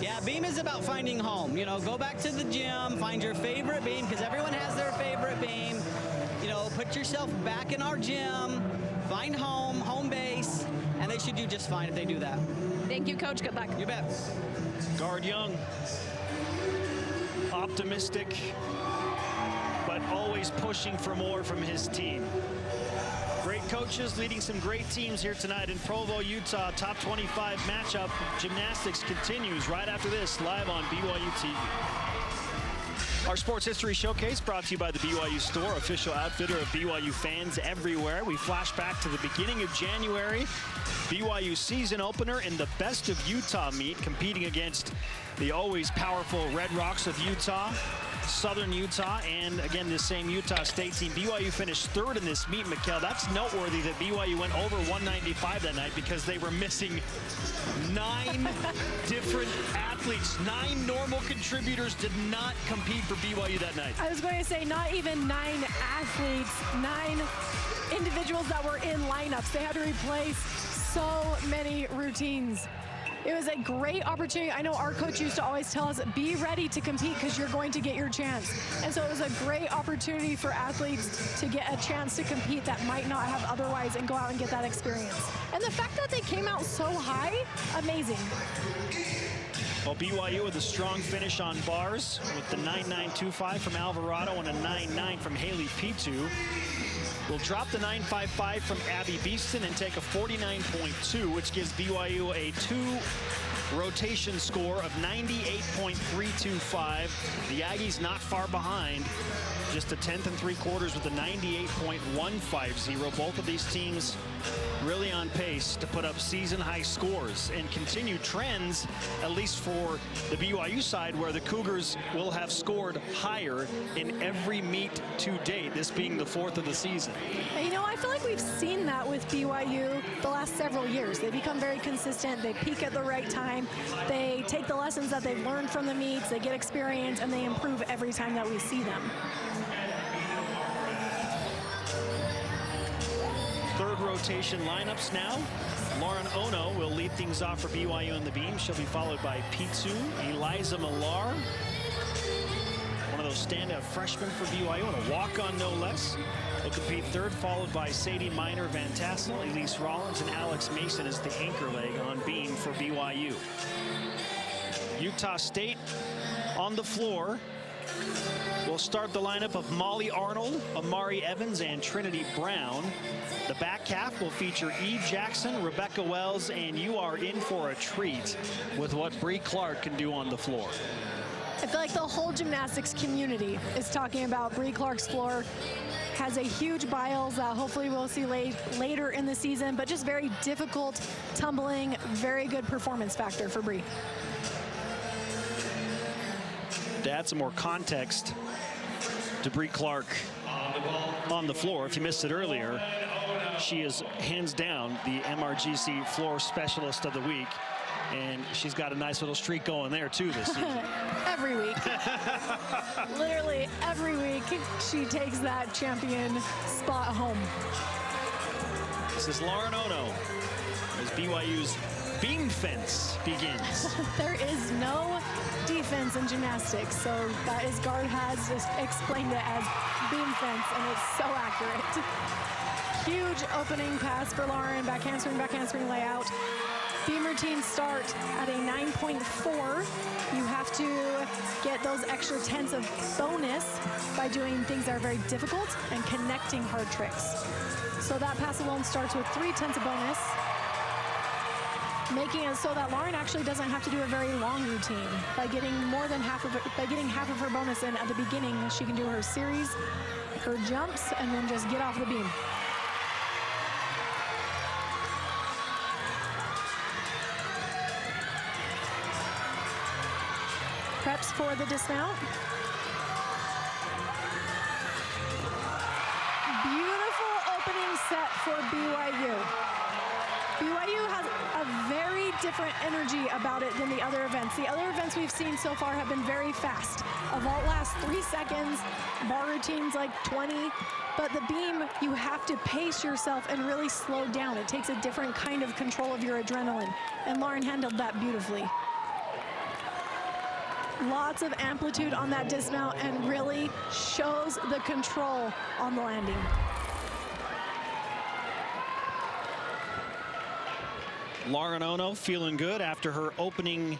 Speaker 6: Yeah, beam is about finding home. You know, go back to the gym, find your favorite beam, because everyone has their favorite beam. You know, put yourself back in our gym, find home base, and they should do just fine if they do that.
Speaker 3: Thank you, Coach. Good luck.
Speaker 6: You bet.
Speaker 1: Guard Young, optimistic, but always pushing for more from his team. Great coaches leading some great teams here tonight in Provo, Utah. Top 25 matchup. Gymnastics continues right after this, live on BYU TV. Our Sports History Showcase brought to you by the BYU Store, official outfitter of BYU fans everywhere. We flash back to the beginning of January. BYU season opener in the Best of Utah meet, competing against the always powerful Red Rocks of Utah, Southern Utah, and again this same Utah State team. BYU finished third in this meet, Mikkel. That's noteworthy that BYU went over 195 that night because they were missing 9 different athletes. 9 normal contributors did not compete for BYU that night.
Speaker 2: I was going to say not even 9 athletes, 9 individuals that were in lineups. They had to replace so many routines. It was a great opportunity. I know our coach used to always tell us, be ready to compete because you're going to get your chance. And so it was a great opportunity for athletes to get a chance to compete that might not have otherwise and go out and get that experience. And the fact that they came out so high, amazing.
Speaker 1: Well, BYU with a strong finish on bars with the 9.925 from Alvarado and a 9.9 from Haley Pitu. We'll drop the 9.55 from Abby Beeston and take a 49.2, which gives BYU a 2 rotation score of 98.325. The Aggies not far behind, just a 10th and 3/4 with a 98.150. Both of these teams really on pace to put up season-high scores and continue trends, at least for the BYU side, where the Cougars will have scored higher in every meet to date, this being the 4th of the season.
Speaker 2: You know, I feel like we've seen that with BYU the last several years. They become very consistent. They peak at the right time. They take the lessons that they've learned from the meets, they get experience, and they improve every time that we see them.
Speaker 1: Third rotation lineups now. Lauren Ono will lead things off for BYU in the beam. She'll be followed by Pitsu, Eliza Millar, one of those standout freshmen for BYU, and a walk-on no less. Will compete third, followed by Sadie Minor, Van Tassel, Elise Rollins, and Alex Mason as the anchor leg on beam for BYU. Utah State on the floor. We'll start the lineup of Molly Arnold, Amari Evans, and Trinity Brown. The back half will feature Eve Jackson, Rebecca Wells, and you are in for a treat with what Bree Clark can do on the floor.
Speaker 2: I feel like the whole gymnastics community is talking about Bree Clark's floor. Has a huge biles that hopefully we'll see later in the season, but just very difficult tumbling, very good performance factor for Bree.
Speaker 1: To add some more context to Bree Clark on the floor, if you missed it earlier, she is hands down the MRGC floor specialist of the week, and she's got a nice little streak going there too this season.
Speaker 2: Every week. Literally every week she takes that champion spot home.
Speaker 1: This is Lauren Ono as BYU's beam fence begins.
Speaker 2: There is no defense in gymnastics, so that is Guard has just explained it as beam fence, and it's so accurate. Huge opening pass for Lauren, back handspring layout. Beam routines start at a 9.4. You have to get those extra tenths of bonus by doing things that are very difficult and connecting hard tricks. So that pass alone starts with 3 tenths of bonus, making it so that Lauren actually doesn't have to do a very long routine. By getting more than half of it, by getting half of her bonus in at the beginning, she can do her series, her jumps, and then just get off the beam. Preps for the dismount. Beautiful opening set for BYU. BYU has a very different energy about it than the other events. The other events we've seen so far have been very fast. A vault lasts 3 seconds, bar routines like 20, but the beam, you have to pace yourself and really slow down. It takes a different kind of control of your adrenaline, and Lauren handled that beautifully. Lots of amplitude on that dismount and really shows the control on the landing.
Speaker 1: Lauren Ono feeling good after her opening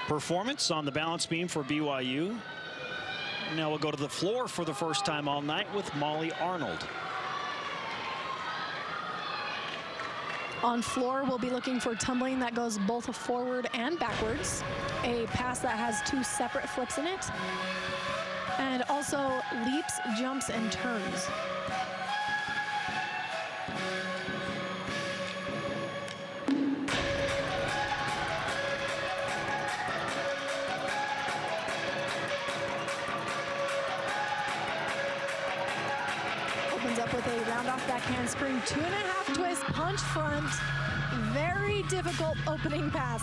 Speaker 1: performance on the balance beam for BYU. Now we'll go to the floor for the first time all night with Molly Arnold.
Speaker 2: On floor, we'll be looking for tumbling that goes both forward and backwards, a pass that has 2 separate flips in it, and also leaps, jumps, and turns. Opens up with a round off back handspring, 2.5 twist, punch front. Very difficult opening pass.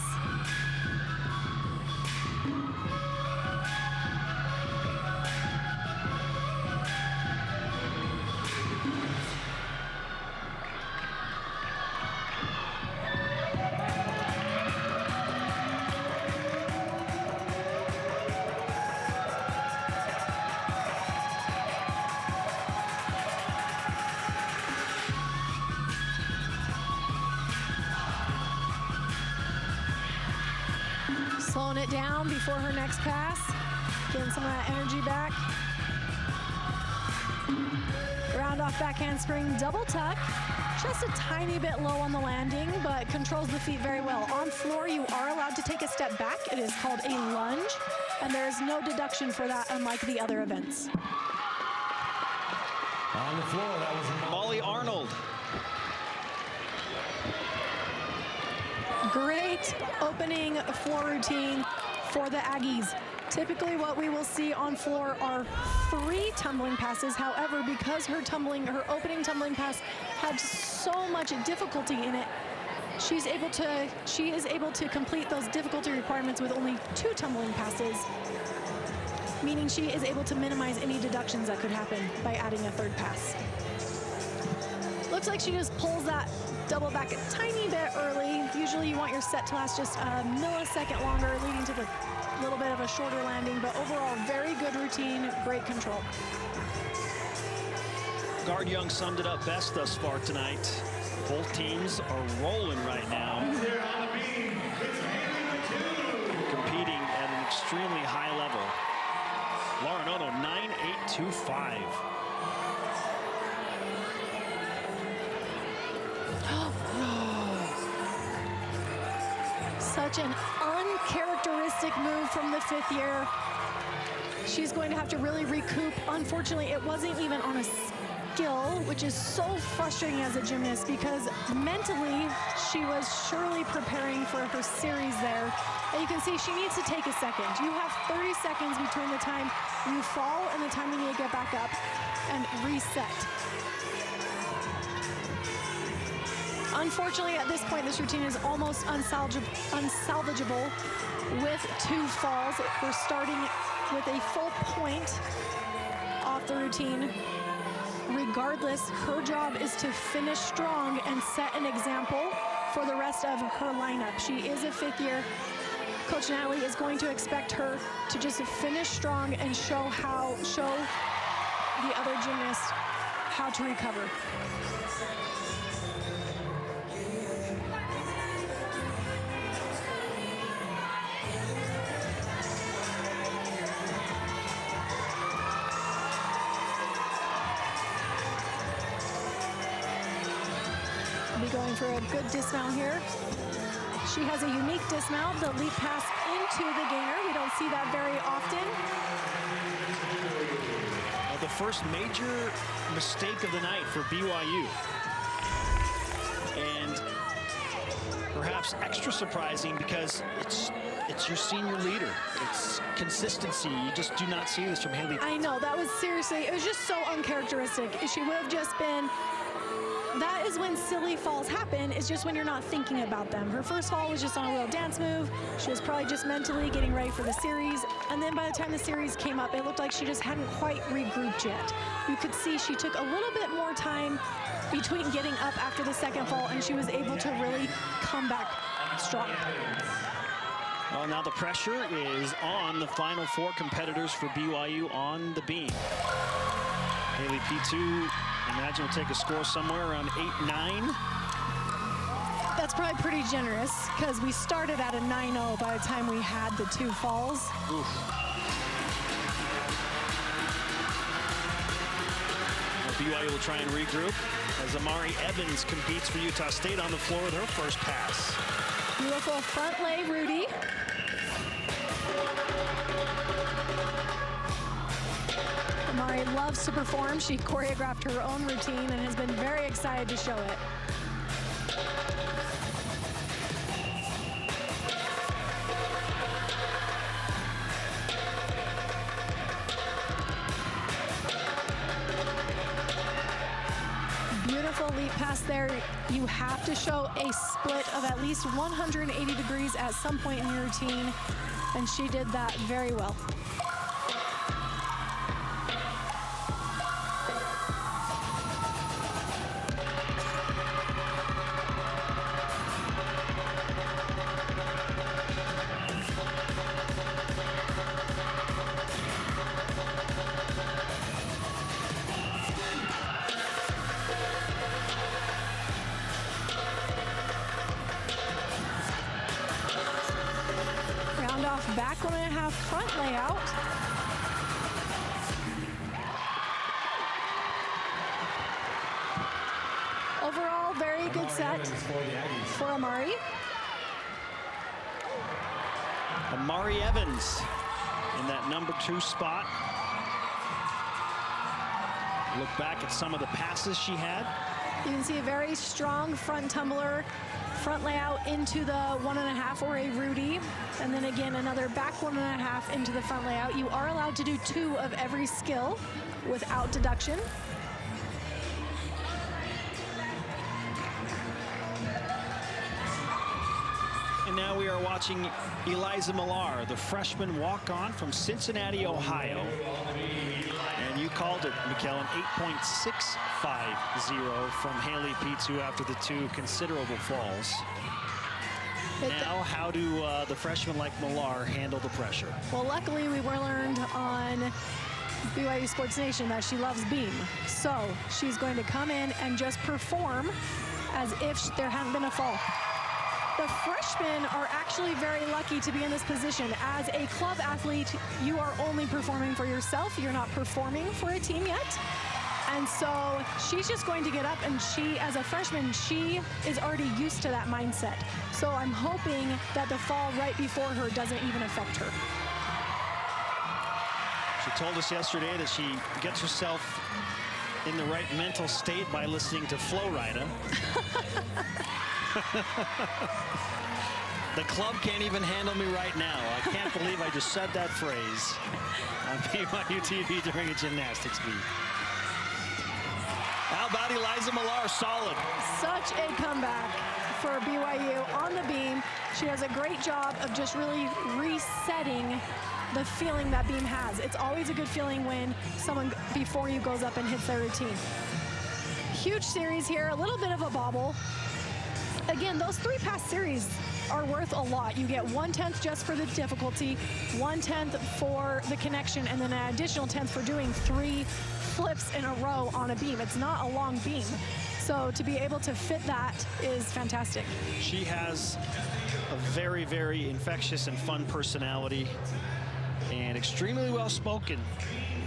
Speaker 2: Slowing it down before her next pass. Getting some of that energy back. Round off back handspring, double tuck. Just a tiny bit low on the landing, but controls the feet very well. On floor, you are allowed to take a step back. It is called a lunge, and there is no deduction for that, unlike the other events.
Speaker 5: On the floor, that was
Speaker 1: Molly Arnold
Speaker 2: Great opening floor routine for the Aggies. Typically what we will see on floor are 3 tumbling passes. However, because her opening tumbling pass had so much difficulty in it, she is able to complete those difficulty requirements with only 2 tumbling passes, meaning she is able to minimize any deductions that could happen by adding a 3rd pass. Looks like she just pulls that double back a tiny bit early. Usually you want your set to last just a millisecond longer, leading to the little bit of a shorter landing, but overall very good routine, great control.
Speaker 1: Guard Young summed it up best thus far tonight. Both teams are rolling right now. Competing at an extremely high level. Lauren Ono, 9.825.
Speaker 2: Such an uncharacteristic move from the 5th year. She's going to have to really recoup. Unfortunately, it wasn't even on a skill, which is so frustrating as a gymnast because mentally she was surely preparing for her series there. And you can see she needs to take a second. You have 30 seconds between the time you fall and the time you need to get back up and reset. Unfortunately, at this point, this routine is almost unsalvageable with 2 falls. We're starting with a full point off the routine. Regardless, her job is to finish strong and set an example for the rest of her lineup. She is a 5th year. Coach Natalie is going to expect her to just finish strong and show the other gymnasts how to recover. Going for a good dismount here. She has a unique dismount, the leap pass into the gainer. We don't see that very often.
Speaker 1: Well, the first major mistake of the night for BYU. And perhaps extra surprising because it's your senior leader. It's consistency. You just do not see this from Haley.
Speaker 2: I know, that was seriously, it was just so uncharacteristic. She would have just been, that is when silly falls happen, is just when you're not thinking about them. Her first fall was just on a little dance move. She was probably just mentally getting ready for the series. And then by the time the series came up, it looked like she just hadn't quite regrouped yet. You could see she took a little bit more time between getting up after the 2nd fall, and she was able to really come back strong.
Speaker 1: Well, now the pressure is on the final 4 competitors for BYU on the beam. Haley P2, imagine will take a score somewhere around 8-9.
Speaker 2: That's probably pretty generous because we started at a 9-0 by the time we had the 2 falls.
Speaker 1: Oof. Well, BYU will try and regroup as Amari Evans competes for Utah State on the floor with her first pass.
Speaker 2: Beautiful front lay, Rudy. Amari loves to perform. She choreographed her own routine and has been very excited to show it. Beautiful leap pass there. You have to show a split of at least 180 degrees at some point in your routine, and she did that very well. Back 1.5 front layout. Overall, very good set for Amari.
Speaker 1: Amari Evans in that number 2 spot. Look back at some of the passes she had.
Speaker 2: You can see a very strong front tumbler, front layout into the 1.5 or a Rudy, and then again another back 1.5 into the front layout. You are allowed to do 2 of every skill without deduction.
Speaker 1: And now we are watching Eliza Millar, the freshman walk-on from Cincinnati, Ohio. And you called it, McKellen, 8.650 from Haley P2 after the 2 considerable falls. Now, how do the freshmen like Millar handle the pressure?
Speaker 2: Well, luckily we were learned on BYU Sports Nation that she loves beam. So she's going to come in and just perform as if there hadn't been a fall. The freshmen are actually very lucky to be in this position. As a club athlete, you are only performing for yourself. You're not performing for a team yet. And so she's just going to get up, and she, as a freshman, she is already used to that mindset. So I'm hoping that the fall right before her doesn't even affect her.
Speaker 1: She told us yesterday that she gets herself in the right mental state by listening to Flo Rida. The club can't even handle me right now. I can't believe I just said that phrase on BYU TV during a gymnastics meet. How about Eliza Millar? Solid.
Speaker 2: Such a comeback for BYU on the beam. She does a great job of just really resetting the feeling that beam has. It's always a good feeling when someone before you goes up and hits their routine. Huge series here, a little bit of a bobble. Again, those 3 pass series are worth a lot. You get 1/10 just for the difficulty, 1/10 for the connection, and then an additional 10th for doing 3 flips in a row on a beam. It's not a long beam. So to be able to fit that is fantastic.
Speaker 1: She has a very, very infectious and fun personality and extremely well spoken.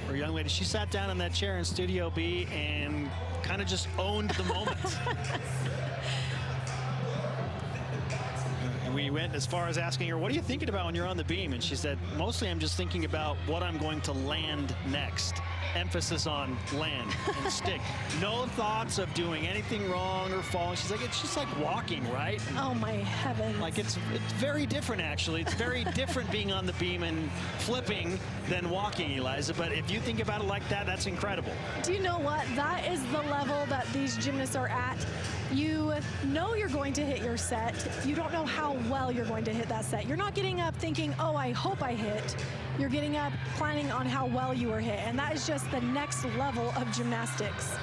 Speaker 1: For a young lady, she sat down in that chair in Studio B and kind of just owned the moment. We went as far as asking her, what are you thinking about when you're on the beam? And she said, mostly I'm just thinking about what I'm going to land next. Emphasis on land and stick. No thoughts of doing anything wrong or falling. She's like, it's just like walking, right?
Speaker 2: Oh my heavens.
Speaker 1: Like it's very different, actually. It's very different being on the beam and flipping than walking, Eliza. But if you think about it like that, that's incredible.
Speaker 2: Do you know what? That is the level that these gymnasts are at. You know you're going to hit your set. You don't know how well you're going to hit that set. You're not getting up thinking, oh, I hope I hit. You're getting up planning on how well you were hit. And that is just the next level of gymnastics.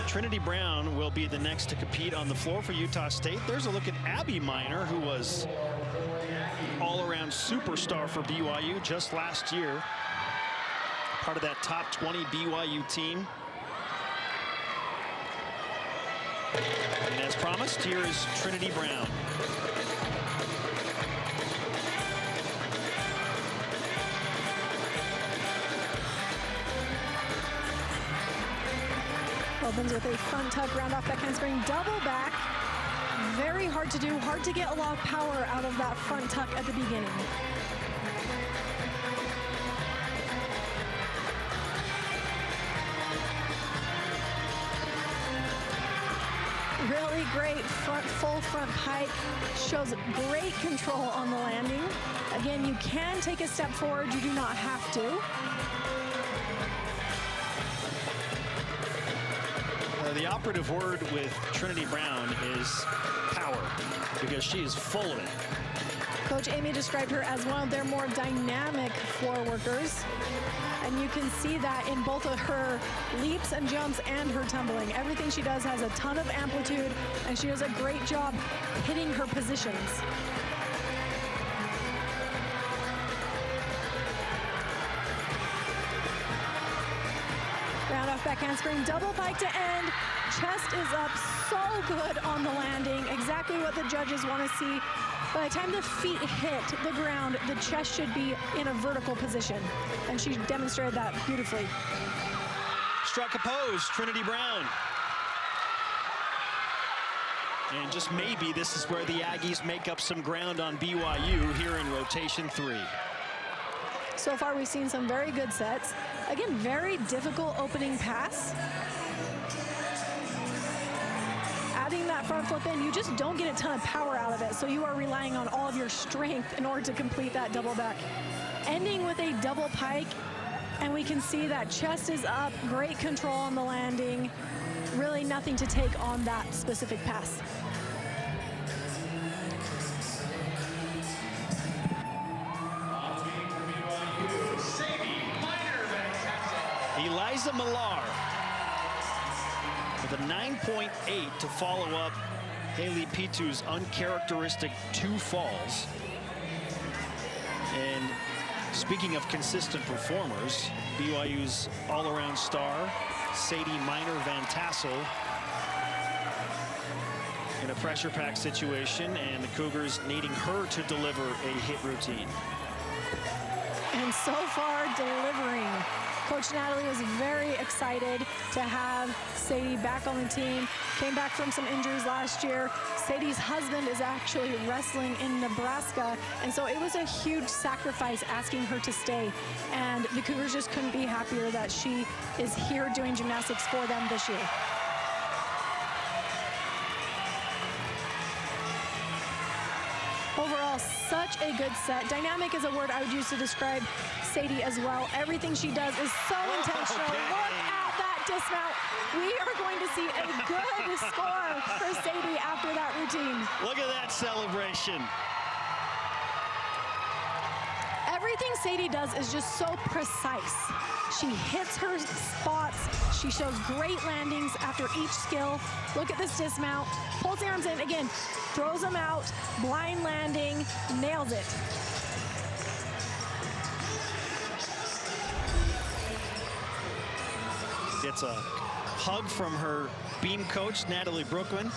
Speaker 1: Trinity Brown will be the next to compete on the floor for Utah State. There's a look at Abby Minor, who was all-around superstar for BYU just last year. Part of that top 20 BYU team. And as promised, here is Trinity Brown.
Speaker 2: Opens with a front tuck, round off backhand spring, double back. Very hard to do, hard to get a lot of power out of that front tuck at the beginning. Really great full front pike, shows great control on the landing. Again, you can take a step forward, you do not have to.
Speaker 1: The operative word with Trinity Brown is power, because she is full of it.
Speaker 2: Coach Amy described her as one of their more dynamic floor workers. And you can see that in both of her leaps and jumps and her tumbling. Everything she does has a ton of amplitude, and she does a great job hitting her positions. Round off backhand spring, double pike to end. Chest is up, so good on the landing. Exactly what the judges want to see. By the time the feet hit the ground, the chest should be in a vertical position. And she demonstrated that beautifully.
Speaker 1: Struck a pose, Trinity Brown. And just maybe this is where the Aggies make up some ground on BYU here in rotation 3.
Speaker 2: So far, we've seen some very good sets. Again, very difficult opening pass. Adding that front flip in, you just don't get a ton of power out of it, so you are relying on all of your strength in order to complete that double back. Ending with a double pike, and we can see that chest is up, great control on the landing, really nothing to take on that specific pass.
Speaker 1: Eliza Millar with a 9.8 to follow up Haley Pitu's uncharacteristic 2 falls. And speaking of consistent performers, BYU's all-around star, Sadie Miner-Van Tassel, in a pressure-packed situation, and the Cougars needing her to deliver a hit routine.
Speaker 2: And so far, delivering. Coach Natalie was very excited to have Sadie back on the team. Came back from some injuries last year. Sadie's husband is actually wrestling in Nebraska, and so it was a huge sacrifice asking her to stay. And the Cougars just couldn't be happier that she is here doing gymnastics for them this year. Overall, such a good set. Dynamic is a word I would use to describe Sadie as well. Everything she does is so intentional.
Speaker 1: Okay.
Speaker 2: Look at that dismount. We are going to see a good score for Sadie after that routine.
Speaker 1: Look at that celebration.
Speaker 2: Everything Sadie does is just so precise. She hits her spots. She shows great landings after each skill. Look at this dismount. Pulls the arms in, again, throws them out, blind landing, nails it.
Speaker 1: Gets a hug from her beam coach, Natalie Brooklyn.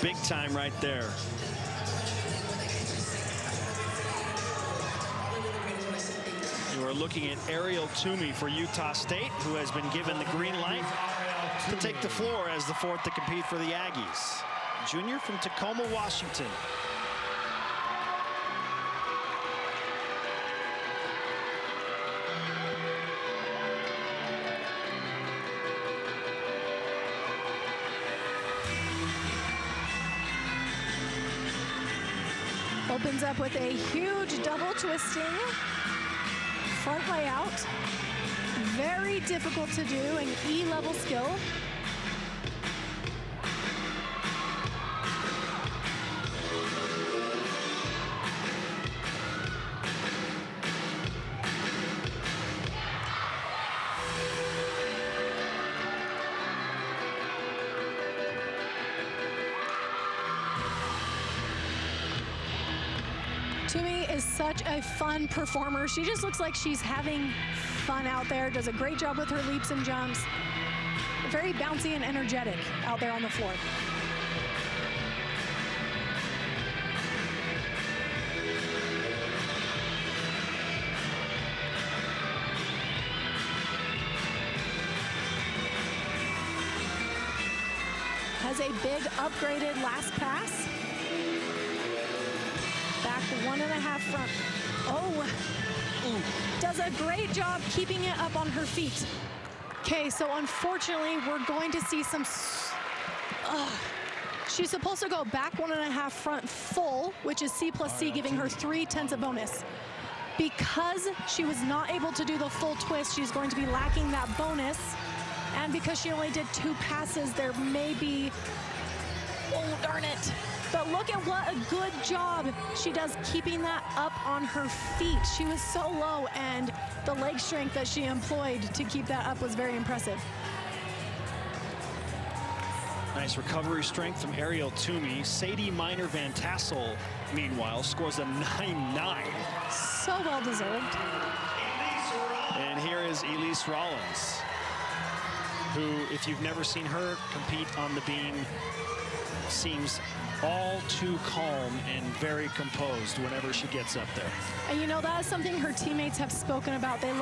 Speaker 1: Big time right there. You are looking at Ariel Toomey for Utah State, who has been given the green light to take the floor as the 4th to compete for the Aggies. Junior from Tacoma, Washington.
Speaker 2: Opens up with a huge double twisting front layout. Very difficult to do, an E-level skill. Toomey is such a fun performer. She just looks like she's having fun out there, does a great job with her leaps and jumps. Very bouncy and energetic out there on the floor. Has a big upgraded last pass. Back 1.5 front. Oh, does a great job keeping it up on her feet. Okay, so unfortunately, we're going to see some, she's supposed to go back 1.5 front full, which is C plus C, giving her 3/10 a bonus. Because she was not able to do the full twist, she's going to be lacking that bonus. And because she only did 2 passes, there may be, oh, darn it. But look at what a good job she does keeping that up on her feet. She was so low, and the leg strength that she employed to keep that up was very impressive.
Speaker 1: Nice recovery strength from Ariel Toomey. Sadie Miner-Van Tassel, meanwhile, scores a 9.9.
Speaker 2: So well deserved.
Speaker 1: And here is Elise Rollins. who, if you've never seen her compete on the beam, seems all too calm and very composed whenever she gets up there.
Speaker 2: And you know, that is something her teammates have spoken about. They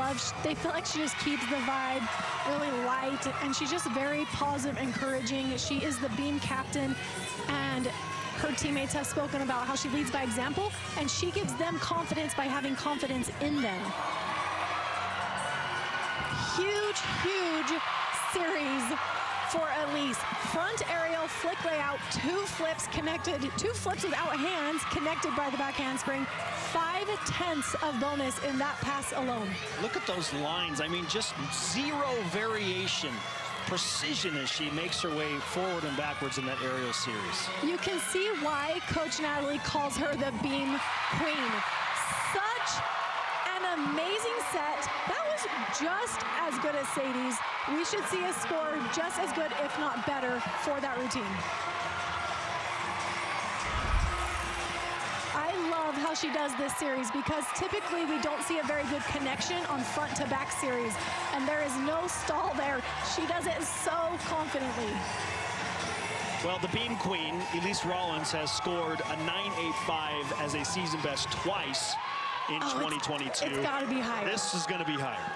Speaker 2: feel like she just keeps the vibe really light, and she's just very positive, encouraging. She is the beam captain, and her teammates have spoken about how she leads by example, and she gives them confidence by having confidence in them. Huge, huge series for Elise. Front aerial flick layout, 2 flips connected, 2 flips without hands connected by the back handspring. 5/10 of bonus in that pass alone.
Speaker 1: Look at those lines. I mean, just 0 variation. Precision as she makes her way forward and backwards in that aerial series.
Speaker 2: You can see why Coach Natalie calls her the beam queen. Such an amazing set. That was just as good as Sadie's. We should see a score just as good, if not better, for that routine. I love how she does this series because typically we don't see a very good connection on front to back series, and there is no stall there. She does it so confidently.
Speaker 1: Well, the beam queen, Elise Rollins, has scored a 9.85 as a season best twice in 2022.
Speaker 2: It's got to be higher.
Speaker 1: This is going to be higher.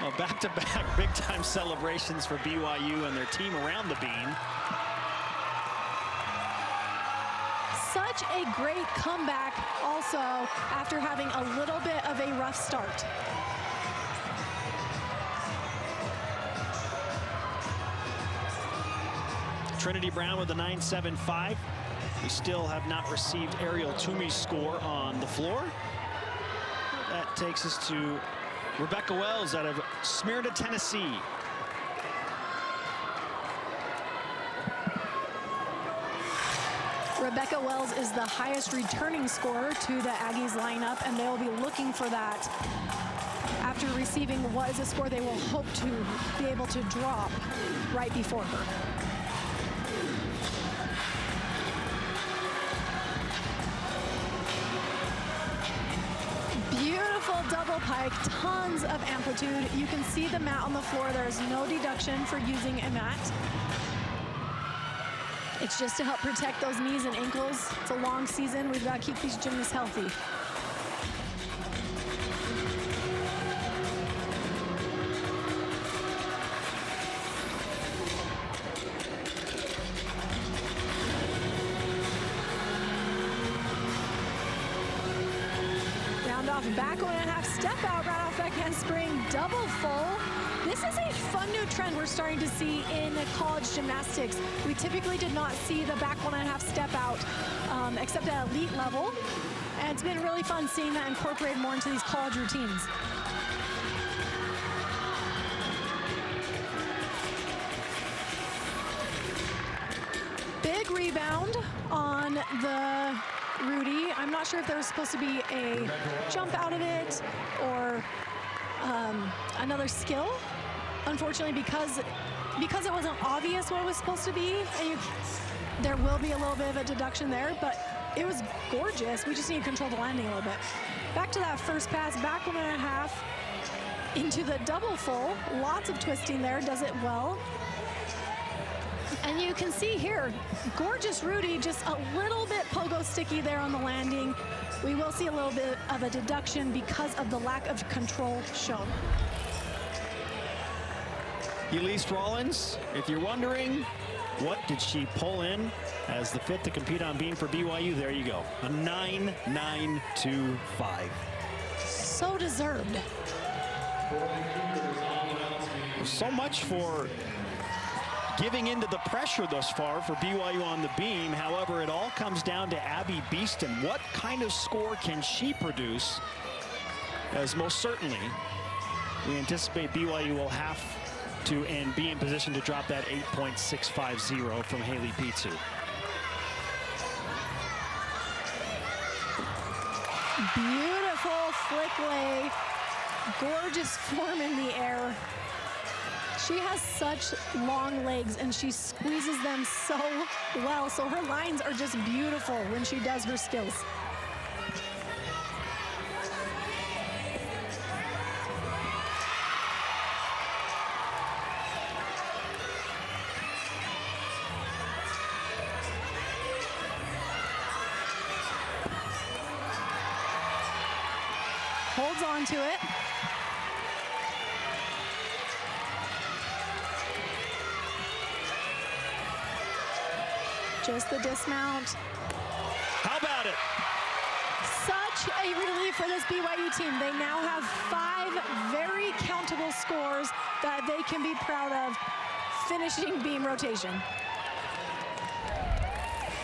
Speaker 1: Well, back-to-back big-time celebrations for BYU and their team around the beam.
Speaker 2: Such a great comeback also after having a little bit of a rough start.
Speaker 1: Trinity Brown with a 9.75. We still have not received Ariel Toomey's score on the floor. That takes us to Rebecca Wells out of Smyrna, Tennessee.
Speaker 2: Rebecca Wells is the highest returning scorer to the Aggies lineup, and they'll be looking for that after receiving what is a score they will hope to be able to drop right before her. Beautiful double pike, tons of amplitude. You can see the mat on the floor. There is no deduction for using a mat. It's just to help protect those knees and ankles. It's a long season. We've got to keep these gymnasts healthy. Round off back 1.5, step out, right off backhand spring, double full. This is a fun new trend we're starting to see in college gymnastics. We typically did not see the back 1.5 step out except at elite level. And it's been really fun seeing that incorporated more into these college routines. Big rebound on the Rudy. I'm not sure if there was supposed to be a jump out of it or another skill. Unfortunately, because it wasn't obvious what it was supposed to be, and there will be a little bit of a deduction there, but it was gorgeous. We just need to control the landing a little bit. Back to that first pass, back 1.5 into the double full. Lots of twisting there, does it well. And you can see here, gorgeous Rudy, just a little bit pogo sticky there on the landing. We will see a little bit of a deduction because of the lack of control shown.
Speaker 1: Elise Rollins, if you're wondering, what did she pull in as the 5th to compete on beam for BYU? There you go, a 9.925.
Speaker 2: So deserved.
Speaker 1: So much for giving into the pressure thus far for BYU on the beam. However, it all comes down to Abby Beeston. What kind of score can she produce? As most certainly, we anticipate BYU will have to and be in position to drop that 8.650 from Haley Pitsu.
Speaker 2: Beautiful flick lay, gorgeous form in the air. She has such long legs and she squeezes them so well. So her lines are just beautiful when she does her skills. holds on to it. Just the dismount.
Speaker 1: How about it?
Speaker 2: Such a relief for this BYU team. They now have 5 very countable scores that they can be proud of finishing beam rotation.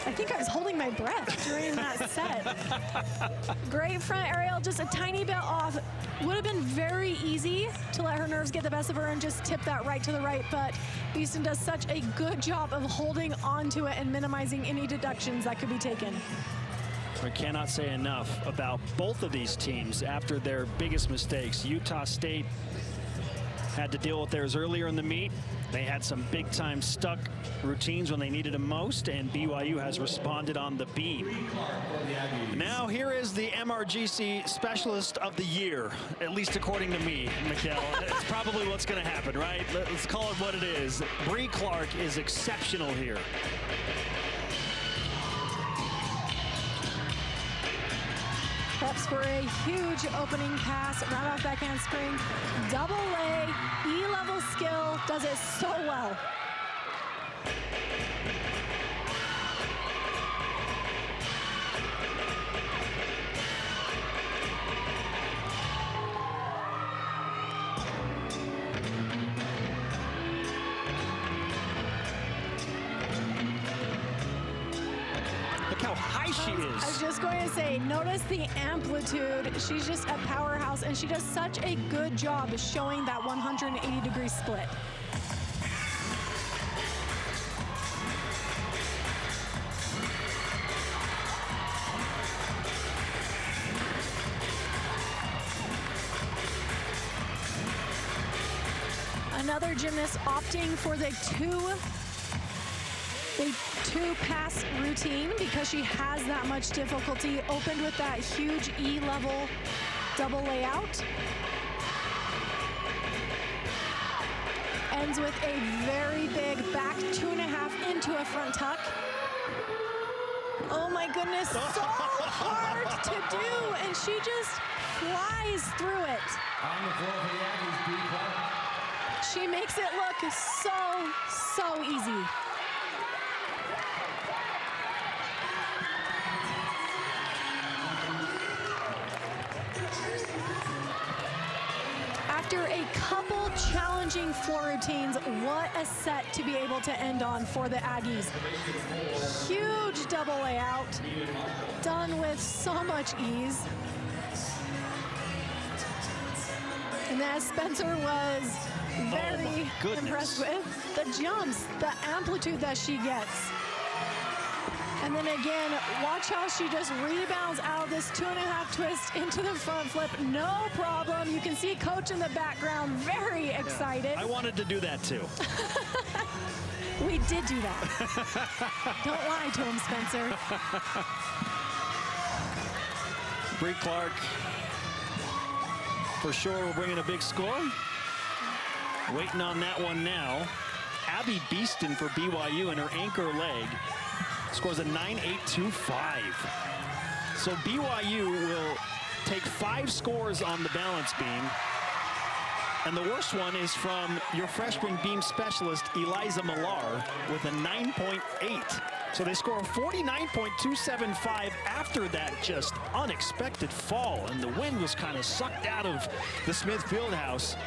Speaker 2: I think I was holding my breath during that set. Great front aerial, just a tiny bit off. Would have been very easy to let her nerves get the best of her and just tip that right to the right, but Beeston does such a good job of holding onto it and minimizing any deductions that could be taken.
Speaker 1: I cannot say enough about both of these teams after their biggest mistakes. Utah State had to deal with theirs earlier in the meet. They had some big-time stuck routines when they needed them most, and BYU has responded on the beam. Now here is the MRGC Specialist of the Year, at least according to me, Mikkel. It's probably what's going to happen, right? Let's call it what it is. Bree Clark is exceptional here.
Speaker 2: Preps for a huge opening pass, right off backhand spring. Double leg, E-level skill, does it so well.
Speaker 1: Look how high she
Speaker 2: I was
Speaker 1: is.
Speaker 2: just going to say, notice the amplitude. She's just a powerhouse, and she does such a good job of showing that 180-degree split. Another gymnast opting for the two-pass routine because she has that much difficulty. Opened with that huge E-level double layout. Ends with a very big back 2.5 into a front tuck. Oh my goodness, so hard to do, and she just flies through it.
Speaker 7: On the floor for the Aggies, Bree Clark.
Speaker 2: She makes it look so easy. After a couple challenging floor routines, what a set to be able to end on for the Aggies. Huge double layout, done with so much ease. And as Spencer was very impressed with, the jumps, the amplitude that she gets. And then again, watch how she just rebounds out of this 2.5 twist into the front flip. No problem. You can see Coach in the background, very excited.
Speaker 1: I wanted to do that too.
Speaker 2: We did do that. Don't lie to him, Spencer.
Speaker 1: Bree Clark, for sure, we're bringing a big score. Waiting on that one now. Abby Beeston for BYU in her anchor leg scores a 9.825. So BYU will take 5 scores on the balance beam. And the worst one is from your freshman beam specialist, Eliza Millar, with a 9.8. So they score a 49.275 after that just unexpected fall. And the wind was kind of sucked out of the Smith Fieldhouse.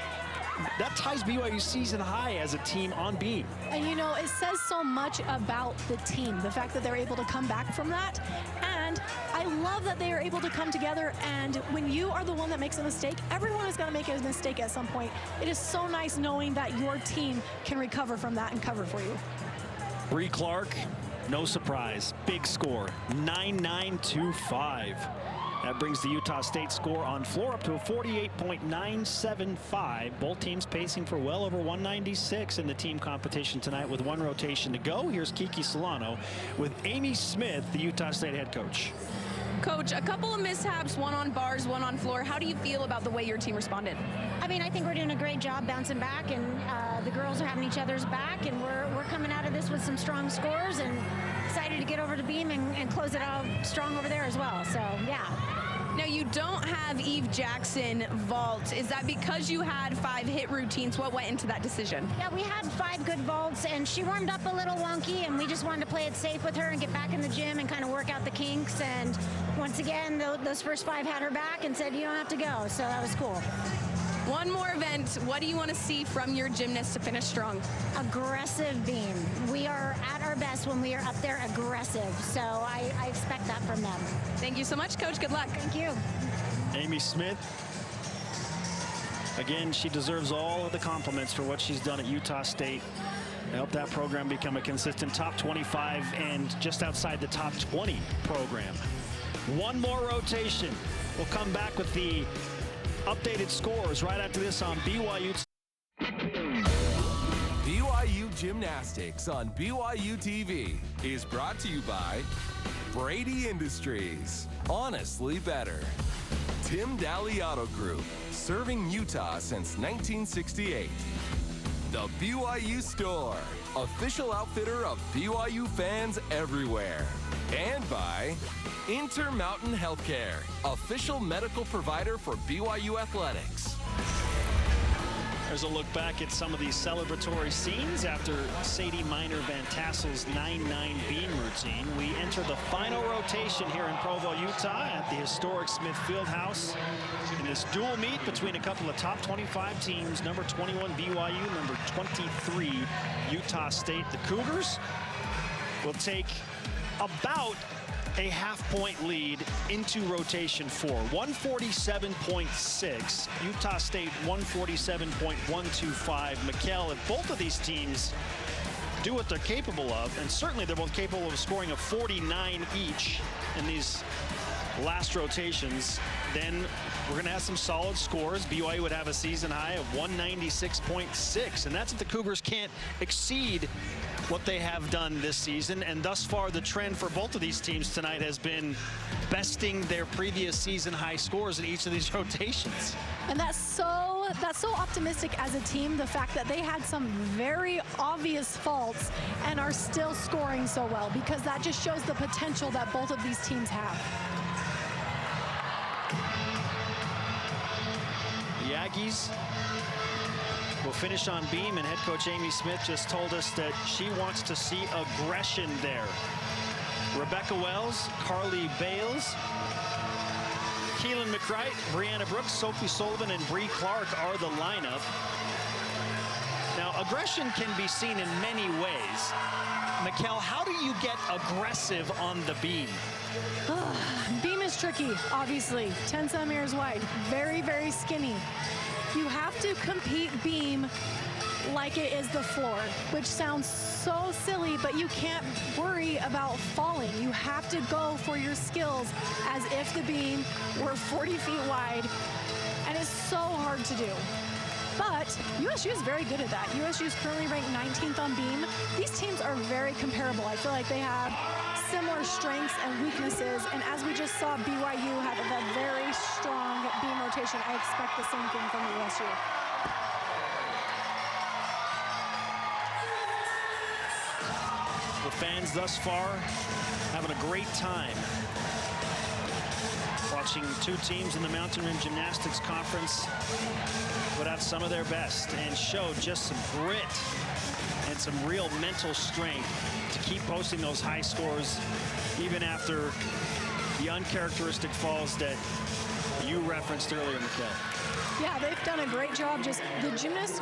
Speaker 1: That ties BYU's season high as a team on beam.
Speaker 2: And you know, it says so much about the team, the fact that they're able to come back from that. And I love that they are able to come together, and when you are the one that makes a mistake, everyone is going to make a mistake at some point. It is so nice knowing that your team can recover from that and cover for you.
Speaker 1: Bree Clark, no surprise, big score, 9.925. That brings the Utah State score on floor up to a 48.975. Both teams pacing for well over 196 in the team competition tonight with 1 rotation to go. Here's Kiki Solano with Amy Smith, the Utah State head coach.
Speaker 3: Coach, a couple of mishaps, one on bars, one on floor. How do you feel about the way your team responded?
Speaker 8: I mean, I think we're doing a great job bouncing back, and the girls are having each other's back, and we're coming out of this with some strong scores and excited to get over the beam and close it out strong over there as well. So, yeah.
Speaker 3: Now, you don't have Eve Jackson vault. Is that because you had 5 hit routines? What went into that decision?
Speaker 8: Yeah, we had 5 good vaults, and she warmed up a little wonky, and we just wanted to play it safe with her and get back in the gym and kind of work out the kinks. And once again, those first 5 had her back and said, you don't have to go. So that was cool.
Speaker 3: One more event. What do you want to see from your gymnasts to finish strong?
Speaker 8: Aggressive beam. We are at our best when we are up there aggressive. So I expect that from them.
Speaker 3: Thank you so much, Coach. Good luck.
Speaker 8: Thank you.
Speaker 1: Amy Smith. Again, she deserves all of the compliments for what she's done at Utah State. Help that program become a consistent top 25 and just outside the top 20 program. One more rotation. We'll come back with the updated scores right after this on BYU.
Speaker 5: BYU Gymnastics on BYU TV is brought to you by Brady Industries. Honestly better. Tim Daly Auto Group, serving Utah since 1968. The BYU Store, official outfitter of BYU fans everywhere. And by Intermountain Healthcare, official medical provider for BYU Athletics.
Speaker 1: There's a look back at some of these celebratory scenes after Sadie Miner-Van Tassel's 9-9 beam routine. We enter the final rotation here in Provo, Utah at the historic Smith Fieldhouse in this dual meet between a couple of top 25 teams, number 21 BYU, number 23 Utah State. The Cougars will take about a half-point lead into rotation 4. 147.6. Utah State 147.125. Mikkel, if both of these teams do what they're capable of, and certainly they're both capable of scoring a 49 each in these last rotations, then we're going to have some solid scores. BYU would have a season high of 196.6, and that's if the Cougars can't exceed what they have done this season. And thus far, the trend for both of these teams tonight has been besting their previous season high scores in each of these rotations.
Speaker 2: And that's so optimistic as a team, the fact that they had some very obvious faults and are still scoring so well, because that just shows the potential that both of these teams have.
Speaker 1: The Aggies will finish on beam, and head coach Amy Smith just told us that she wants to see aggression there. Rebecca Wells, Carly Bales, Keelan McCright, Brianna Brooks, Sophie Sullivan, and Bree Clark are the lineup. Now, aggression can be seen in many ways. Mikkel, how do you get aggressive on the beam?
Speaker 2: Beam is tricky, obviously. 10 centimeters wide, very, very skinny. You have to compete beam like it is the floor, which sounds so silly, but you can't worry about falling. You have to go for your skills as if the beam were 40 feet wide, and it's so hard to do. But USU is very good at that. USU is currently ranked 19th on beam. These teams are very comparable. I feel like they have similar strengths and weaknesses, and as we just saw BYU have a very strong beam rotation, I expect the same thing from USU.
Speaker 1: The fans thus far having a great time watching two teams in the Mountain Rim Gymnastics Conference put out some of their best and show just some grit and some real mental strength to keep posting those high scores even after the uncharacteristic falls that you referenced earlier, Mikkel.
Speaker 2: Yeah, they've done a great job. Just the gymnasts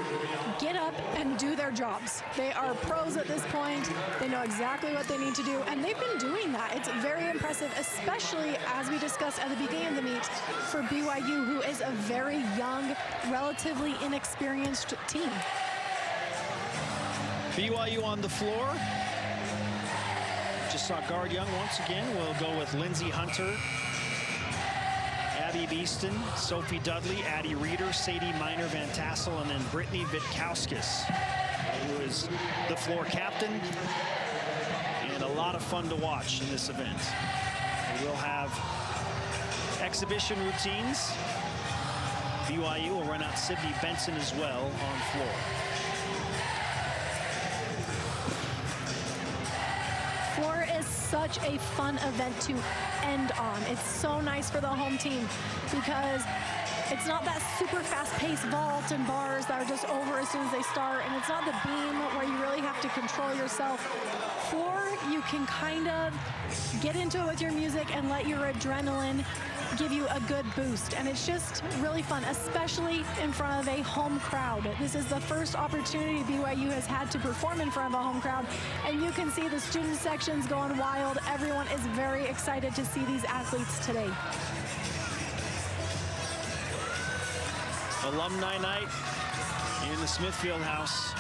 Speaker 2: get up and do their jobs. They are pros at this point. They know exactly what they need to do, and they've been doing that. It's very impressive, especially as we discussed at the beginning of the meet for BYU, who is a very young, relatively inexperienced team.
Speaker 1: BYU on the floor. Just saw guard Young once again. We'll go with Lindsey Hunter, Abby Beeston, Sophie Dudley, Addie Reeder, Sadie Miner-Van Tassel, and then Brittany Vitkauskis, who is the floor captain, and a lot of fun to watch in this event. We will have exhibition routines. BYU will run out Sydney Benson as well on floor.
Speaker 2: Floor is such a fun event to end on. It's so nice for the home team because it's not that super fast-paced vault and bars that are just over as soon as they start, and it's not the beam where you really have to control yourself. Floor, you can kind of get into it with your music and let your adrenaline give you a good boost, and it's just really fun, especially in front of a home crowd. This is the first opportunity BYU has had to perform in front of a home crowd, and you can see the student sections going wild. Everyone is very excited to see these athletes today.
Speaker 1: Alumni night in the Smithfield House.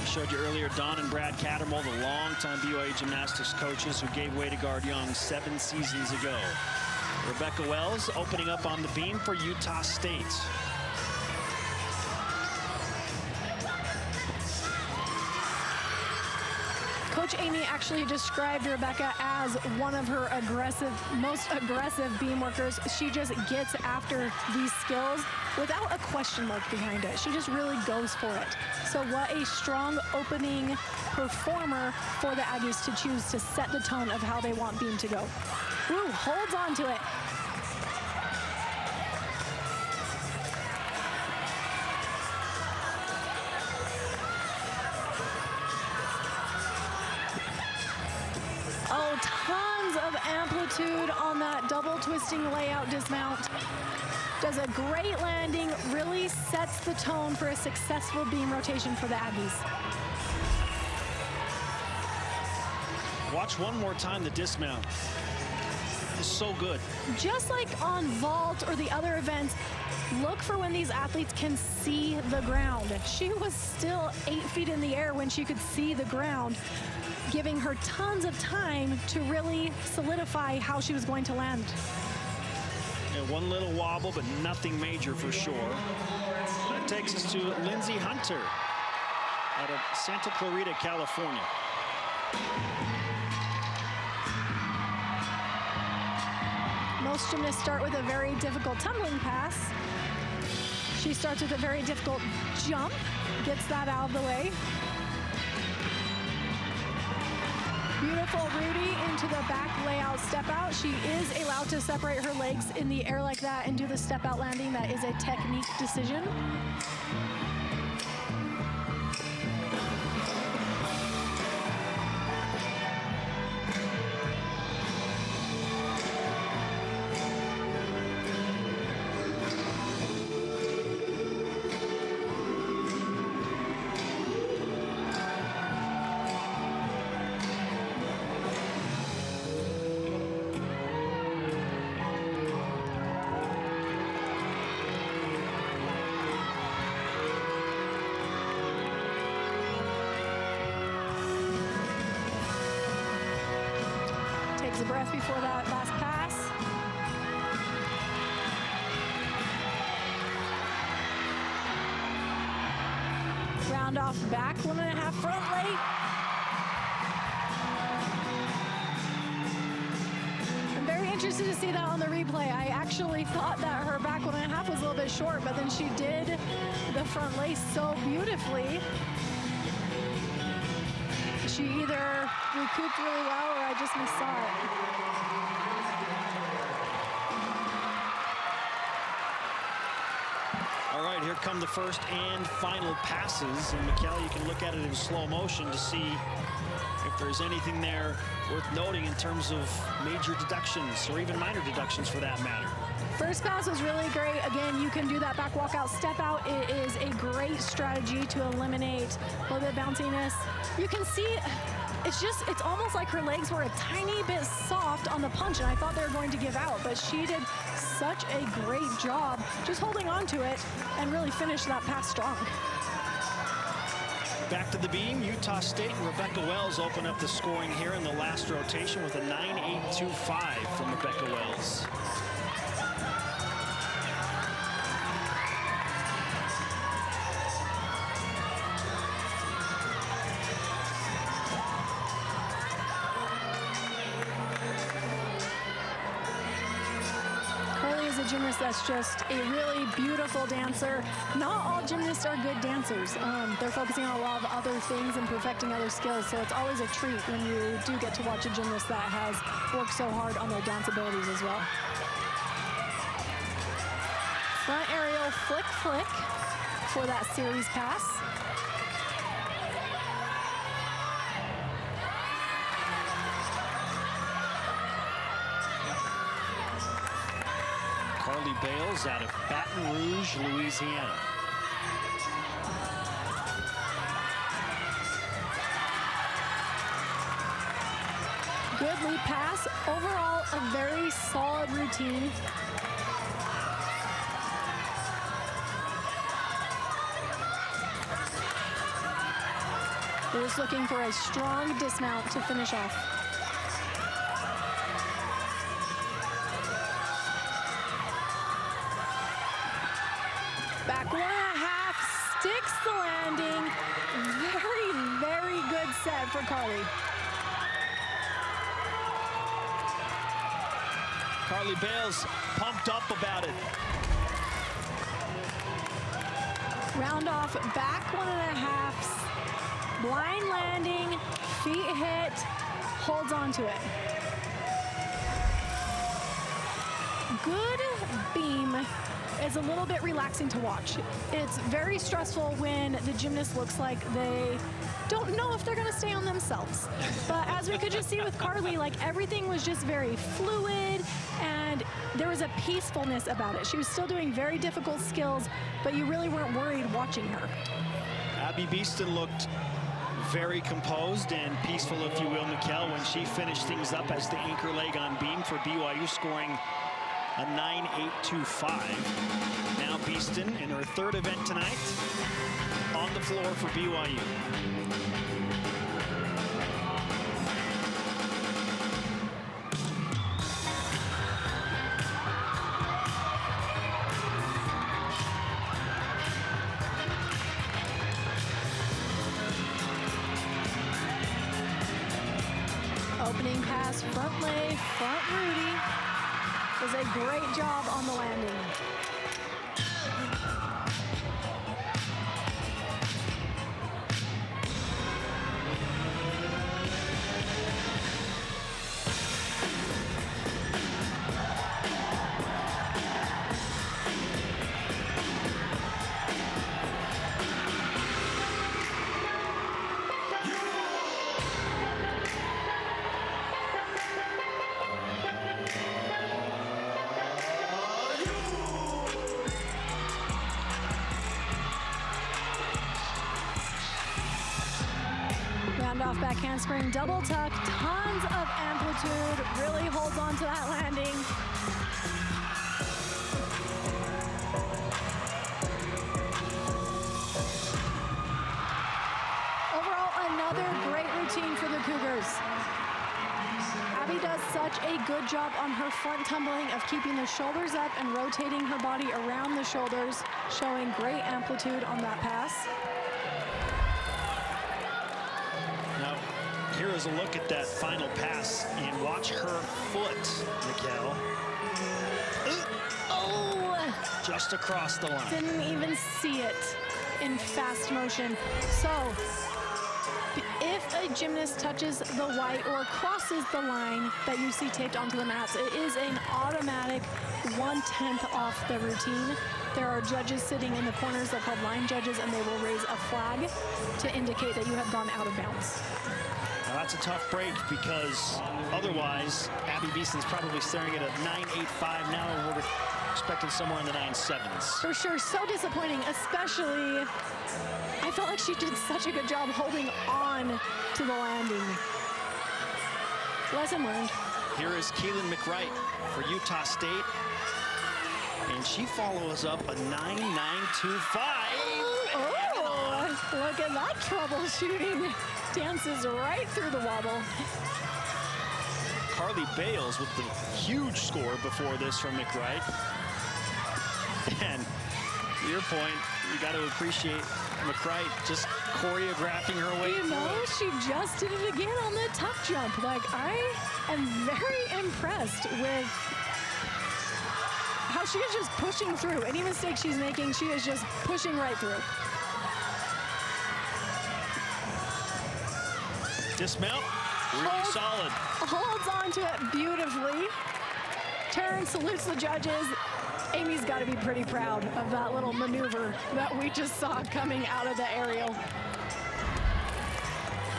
Speaker 1: I showed you earlier Don and Brad Cattermole, the longtime BYU gymnastics coaches who gave way to Guard Young 7 seasons ago. Rebecca Wells opening up on the beam for Utah State.
Speaker 2: Coach Amy actually described Rebecca as one of her most aggressive beam workers. She just gets after these skills without a question mark behind it. She just really goes for it. So what a strong opening performer for the Aggies to choose to set the tone of how they want beam to go. Ooh, holds on to it. Oh, tons of amplitude on that double twisting layout dismount. Does a great landing, really sets the tone for a successful beam rotation for the Aggies.
Speaker 1: Watch one more time the dismount. It's so good.
Speaker 2: Just like on vault or the other events, look for when these athletes can see the ground. She was still 8 feet in the air when she could see the ground, giving her tons of time to really solidify how she was going to land.
Speaker 1: Yeah, one little wobble, but nothing major for sure. That takes us to Lindsay Hunter out of Santa Clarita, California.
Speaker 2: Most gymnasts start with a very difficult tumbling pass. She starts with a very difficult jump, gets that out of the way. Beautiful Rudy into the back layout step out. She is allowed to separate her legs in the air like that and do the step out landing. That is a technique decision. Takes a breath before that last pass. Round off back, 1.5 front leg. I'm very interested to see that on the replay. I actually thought that her back 1.5 was a little bit short, but then she did the front lace so beautifully. She either recouped really well or I just missaw it.
Speaker 1: All right, here come the first and final passes. And Mikkel, you can look at it in slow motion to see if there's anything there worth noting in terms of major deductions or even minor deductions for that matter.
Speaker 2: First pass was really great. Again, you can do that back walkout step out. It is a great strategy to eliminate a little bit of bounciness. You can see it's almost like her legs were a tiny bit soft on the punch, and I thought they were going to give out, but she did such a great job just holding on to it and really finished that pass strong.
Speaker 1: Back to the beam, Utah State and Rebecca Wells open up the scoring here in the last rotation with a 9.825 from Rebecca Wells.
Speaker 2: gymnast that's just a really beautiful dancer. Not all gymnasts are good dancers. They're focusing on a lot of other things and perfecting other skills, so it's always a treat when you do get to watch a gymnast that has worked so hard on their dance abilities as well. Front aerial flick flick for that series pass.
Speaker 1: Carly Bales out of Baton Rouge, Louisiana.
Speaker 2: Good lead pass. Overall, a very solid routine. They're just looking for a strong dismount to finish off. Back 1.5, sticks the landing. Very, very good set for Carly.
Speaker 1: Carly Bales pumped up about it.
Speaker 2: Round off, back 1.5. Blind landing, feet hit, holds on to it. Good beam is a little bit relaxing to watch. It's very stressful when the gymnast looks like they don't know if they're gonna stay on themselves. But as we could just see with Carly, like everything was just very fluid and there was a peacefulness about it. She was still doing very difficult skills, but you really weren't worried watching her.
Speaker 1: Abby Beeston looked very composed and peaceful, if you will, Mikkel, when she finished things up as the anchor leg on beam for BYU, scoring a 9.825. Now Beeston in her third event tonight on the floor for BYU.
Speaker 2: Opening pass, front lay, front Rudy. Does a great job on the landing. Off back handspring, double tuck, tons of amplitude, really holds on to that landing. Overall, another great routine for the Cougars. Abby does such a good job on her front tumbling of keeping the shoulders up and rotating her body around the shoulders, showing great amplitude on that pass.
Speaker 1: Here is a look at that final pass, and watch her foot, Mikkel.
Speaker 2: Oh!
Speaker 1: Just across the line.
Speaker 2: Didn't even see it in fast motion. So, if a gymnast touches the white or crosses the line that you see taped onto the mats, it is an automatic 1/10 off the routine. There are judges sitting in the corners, they're called line judges, and they will raise a flag to indicate that you have gone out of bounds.
Speaker 1: Now that's a tough break, because otherwise Abby Beeston's probably staring at a 9.85. Now we're expecting somewhere in the 9.7s.
Speaker 2: For sure, so disappointing, especially I felt like she did such a good job holding on to the landing. Lesson learned.
Speaker 1: Here is Keelan McWright for Utah State, and she follows up a 9.925.
Speaker 2: Oh, look at that troubleshooting. Dances right through the wobble.
Speaker 1: Carly Bales with the huge score before this from McWright. And to your point, you got to appreciate McWright just choreographing her way.
Speaker 2: You know, she just did it again on the tuck jump. Like, I am very impressed with how she is just pushing through. Any mistake she's making, she is just pushing right through.
Speaker 1: Dismount, really solid.
Speaker 2: Holds on to it beautifully. Turns, salutes the judges. Amy's got to be pretty proud of that little maneuver that we just saw coming out of the aerial.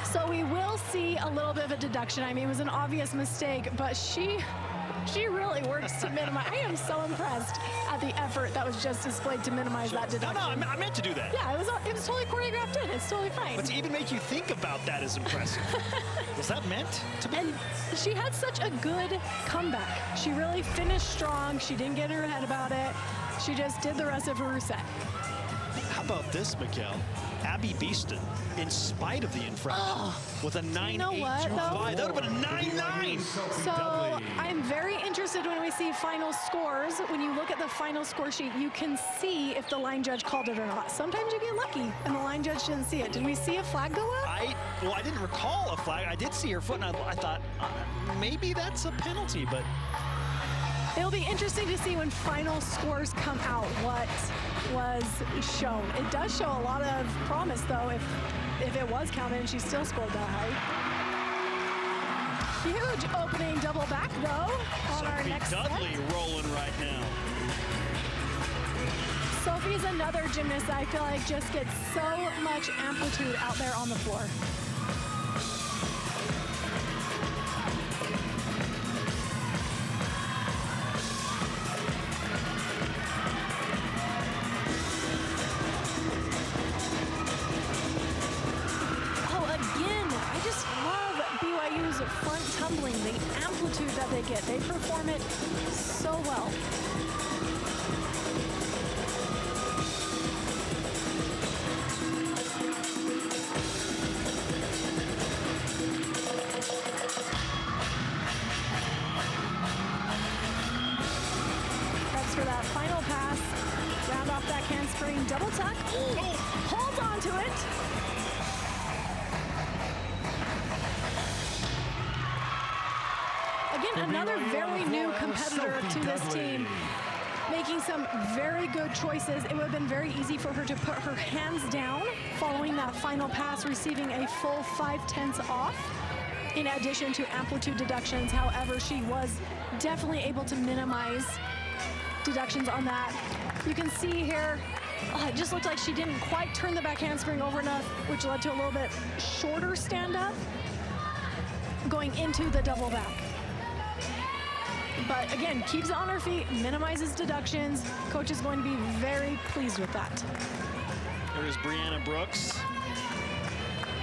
Speaker 2: So we will see a little bit of a deduction. I mean, it was an obvious mistake, but she really works to minimize. I am so impressed at the effort that was just displayed to minimize that deduction.
Speaker 1: No, I meant to do that.
Speaker 2: Yeah, it was totally choreographed in. It's totally fine.
Speaker 1: But to even make you think about that is impressive. Was that meant to be?
Speaker 2: And she had such a good comeback. She really finished strong. She didn't get in her head about it. She just did the rest of her set.
Speaker 1: How about this, Mikkel? Abby Beeston, in spite of the infraction, with a 9.825.
Speaker 2: You know what, though?
Speaker 1: That would have been a 9.9.
Speaker 2: So I'm very interested when we see final scores. When you look at the final score sheet, you can see if the line judge called it or not. Sometimes you get lucky, and the line judge didn't see it. Did we see a flag go up?
Speaker 1: Well, I didn't recall a flag. I did see her foot, and I thought maybe that's a penalty, but
Speaker 2: it'll be interesting to see when final scores come out what was shown. It does show a lot of promise, though, if it was counted and she still scored that high. Huge opening double back, though, on our next
Speaker 1: Dudley
Speaker 2: set.
Speaker 1: rolling right now.
Speaker 2: Sophie's another gymnast that I feel like just gets so much amplitude out there on the floor. Front tumbling, the amplitude that they get, they perform it so well. That's for that final pass. Round off that handspring, double tuck. Hold on to it. Again, another very new competitor to this team, making some very good choices. It would have been very easy for her to put her hands down following that final pass, receiving a full 5/10 off, in addition to amplitude deductions. However, she was definitely able to minimize deductions on that. You can see here, it just looked like she didn't quite turn the back handspring over enough, which led to a little bit shorter stand-up going into the double back. But again, keeps it on her feet, minimizes deductions. Coach is going to be very pleased with that.
Speaker 1: There is Brianna Brooks,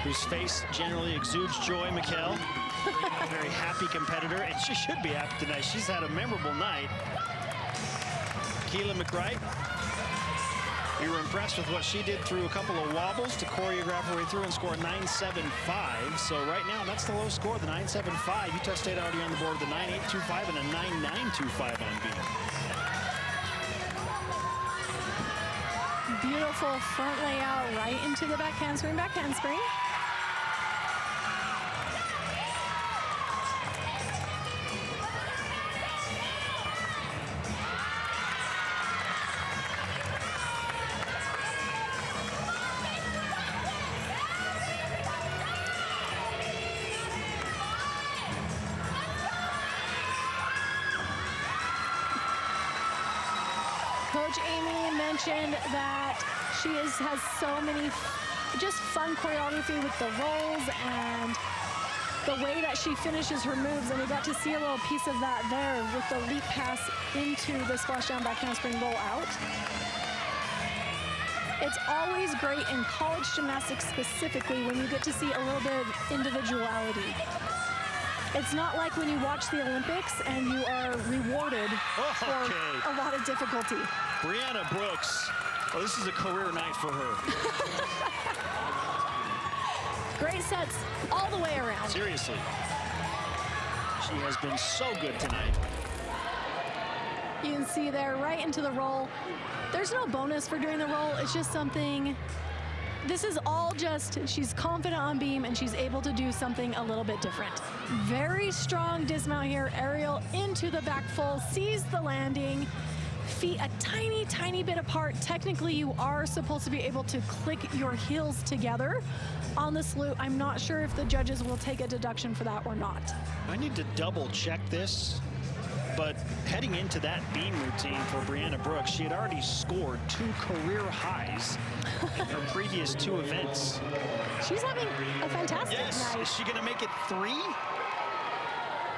Speaker 1: whose face generally exudes joy, Mikkel. A very happy competitor, and she should be happy tonight. She's had a memorable night. Keela McWright, we were impressed with what she did through a couple of wobbles to choreograph her way through and score 9.75. So right now, that's the low score, the 9.75. Utah State already on the board with a 9.825 and a 9.925 on B.
Speaker 2: Beautiful front layout right into the back handspring, back handspring. Coach Amy mentioned that she has so many just fun choreography with the rolls and the way that she finishes her moves, and we got to see a little piece of that there with the leap pass into the splashdown back handspring roll out. It's always great in college gymnastics specifically when you get to see a little bit of individuality. It's not like when you watch the Olympics and you are rewarded for a lot of difficulty.
Speaker 1: Brianna Brooks, well, this is a career night for her.
Speaker 2: Great sets all the way around.
Speaker 1: Seriously. She has been so good tonight.
Speaker 2: You can see there right into the roll. There's no bonus for doing the roll. It's just something. This is all just, she's confident on beam and she's able to do something a little bit different. Very strong dismount here. Aerial into the back full, sees the landing, feet a tiny bit apart. Technically, you are supposed to be able to click your heels together on the salute. I'm not sure if the judges will take a deduction for that or not.
Speaker 1: I need to double check this, but heading into that beam routine for Brianna Brooks, she had already scored 2 career highs in her previous 2 events.
Speaker 2: She's having a fantastic night.
Speaker 1: Is she going to make it 3?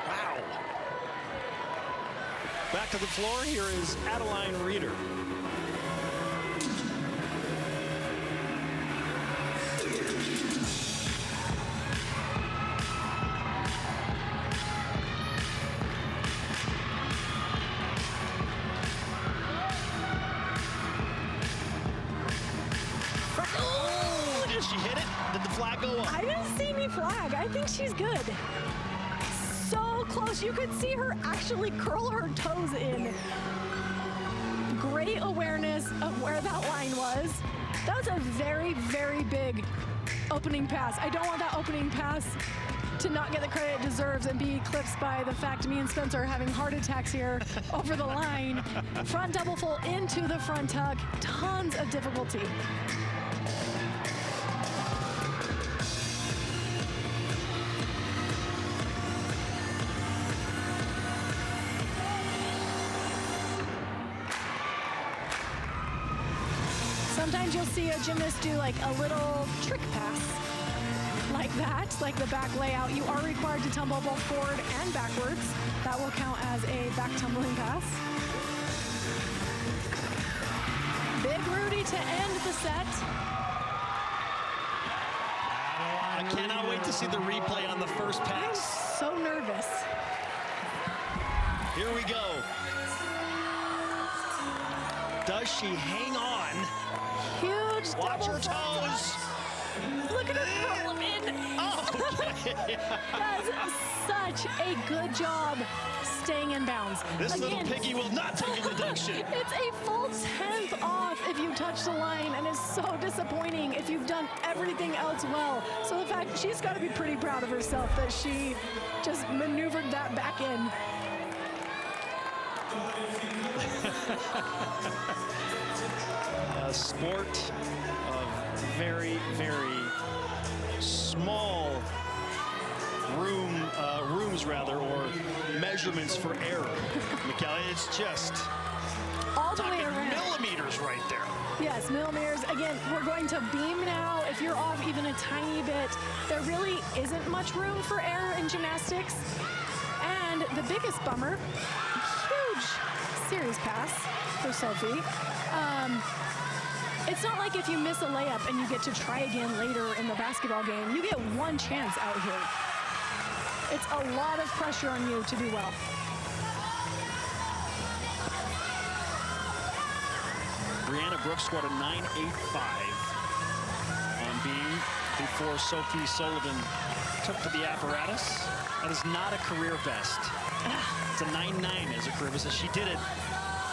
Speaker 1: Wow. Back to the floor, here is Adeline Reeder. Did she hit it? Did the flag go up?
Speaker 2: I didn't see any flag. I think she's good. So close. You could see her actually curl her toes in. Great awareness of where that line was. That was a very big opening pass. I don't want that opening pass to not get the credit it deserves and be eclipsed by the fact me and Spencer are having heart attacks here over the line. Front double full into the front tuck. Tons of difficulty. Sometimes you'll see a gymnast do like a little trick pass like that, like the back layout. You are required to tumble both forward and backwards. That will count as a back tumbling pass. Big Rudy to end the set.
Speaker 1: I cannot wait to see the replay on the first pass.
Speaker 2: I'm so nervous.
Speaker 1: Here we go. Does she hang on?
Speaker 2: Huge
Speaker 1: Watch
Speaker 2: double
Speaker 1: her toes.
Speaker 2: Look at her curl them in.
Speaker 1: Oh, okay.
Speaker 2: Does such a good job staying in bounds.
Speaker 1: This little piggy will not take a deduction.
Speaker 2: It's a full 10th off if you touch the line, and it's so disappointing if you've done everything else well. So the fact she's got to be pretty proud of herself that she just maneuvered that back in. A sport of very small rooms or measurements for error. Michaela, it's just all the way around.
Speaker 1: Millimeters right there.
Speaker 2: Yes, millimeters. Again, we're going to beam now. If you're off even a tiny bit, there really isn't much room for error in gymnastics. And the biggest bummer, huge series pass for Sophie. It's not like if you miss a layup and you get to try again later in the basketball game. You get one chance out here. It's a lot of pressure on you to do well.
Speaker 1: Brianna Brooks scored a 9.85 on beam before Sophie Sullivan took to the apparatus. That is not a career best. It's a 9.9 as a career best. She did it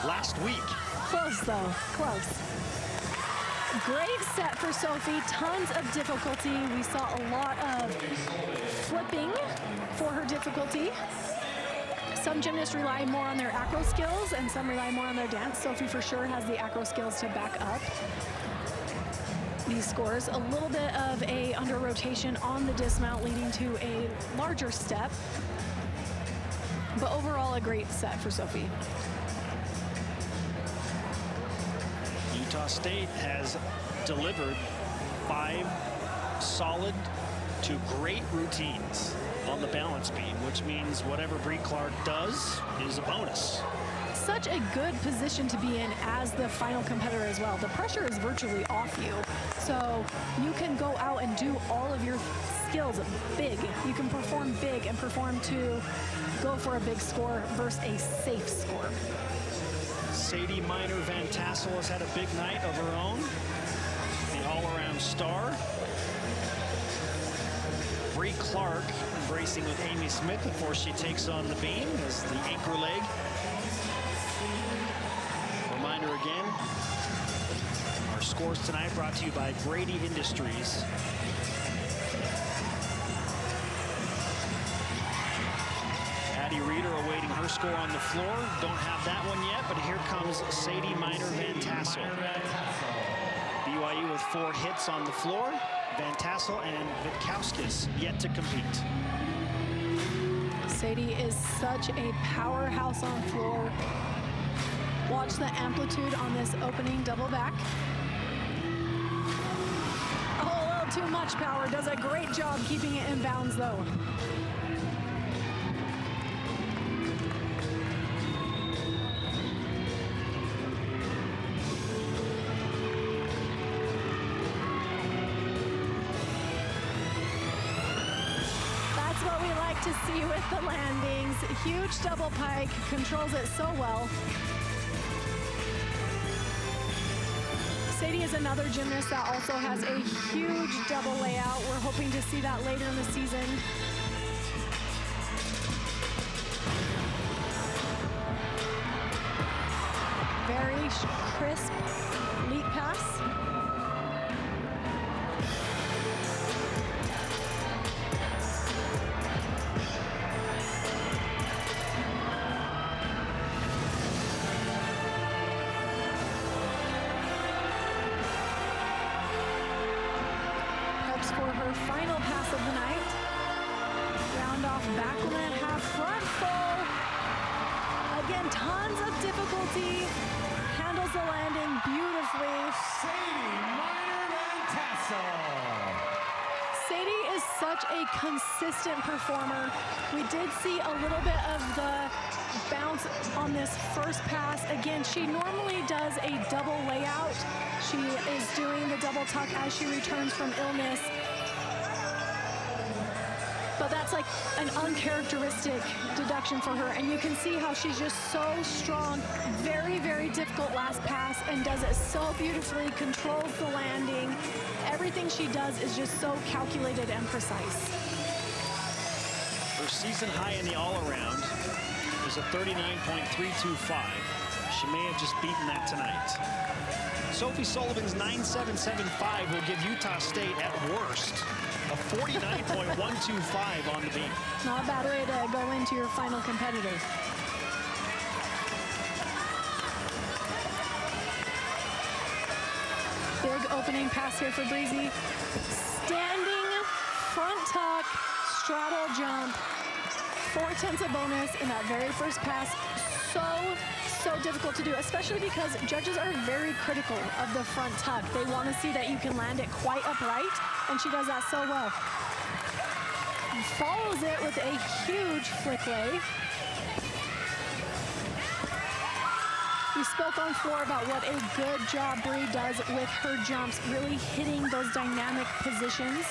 Speaker 1: last week.
Speaker 2: Close though, close. Great set for Sophie, tons of difficulty. We saw a lot of flipping for her difficulty. Some gymnasts rely more on their acro skills and some rely more on their dance. Sophie for sure has the acro skills to back up these scores. A little bit of a under rotation on the dismount leading to a larger step. But overall a great set for Sophie.
Speaker 1: Utah State has delivered 5 solid to great routines on the balance beam, which means whatever Bree Clark does is a bonus.
Speaker 2: Such a good position to be in as the final competitor as well. The pressure is virtually off you, so you can go out and do all of your skills big. You can perform big and perform to go for a big score versus a safe score.
Speaker 1: Sadie Minor Van Tassel has had a big night of her own. The all-around star. Bree Clark embracing with Amy Smith before she takes on the beam as the anchor leg. Reminder again, our scores tonight brought to you by Brady Industries. Addie Reeder awaiting her her score on the floor. Don't have that one yet, but here comes Sadie Miner-Van Tassel. BYU with 4 hits on the floor. Van Tassel and Witkowskis yet to compete.
Speaker 2: Sadie is such a powerhouse on floor. Watch the amplitude on this opening double back. Oh, a little too much power. Does a great job keeping it in bounds, though. What we like to see with the landings. Huge double pike, controls it so well. Sadie is another gymnast that also has a huge double layout. We're hoping to see that later in the season. Very crisp leap pass. For her final pass of the night. Round off backward, half front full. Again, tons of difficulty. Handles the landing beautifully.
Speaker 7: Sadie Miner-Van Tassel.
Speaker 2: Sadie is such a consistent performer. We did see a little bit of the bounce on this first pass. Again, she normally does a double layout. She is doing the double tuck as she returns from illness. But that's like an uncharacteristic deduction for her. And you can see how she's just so strong. Very, very difficult last pass and does it so beautifully, controls the landing. Everything she does is just so calculated and precise.
Speaker 1: Her season high in the all-around is a 39.325. She may have just beaten that tonight. Sophie Sullivan's 9.775 will give Utah State at worst a 49.125 on the beat.
Speaker 2: Not a bad way to go into your final competitor. Big opening pass here for Breezy. Standing front tuck, straddle jump. 4/10 a bonus in that very first pass. So difficult to do, especially because judges are very critical of the front tuck. They want to see that you can land it quite upright, and she does that so well. Follows it with a huge flick lay. We spoke on floor about what a good job Bree does with her jumps, really hitting those dynamic positions.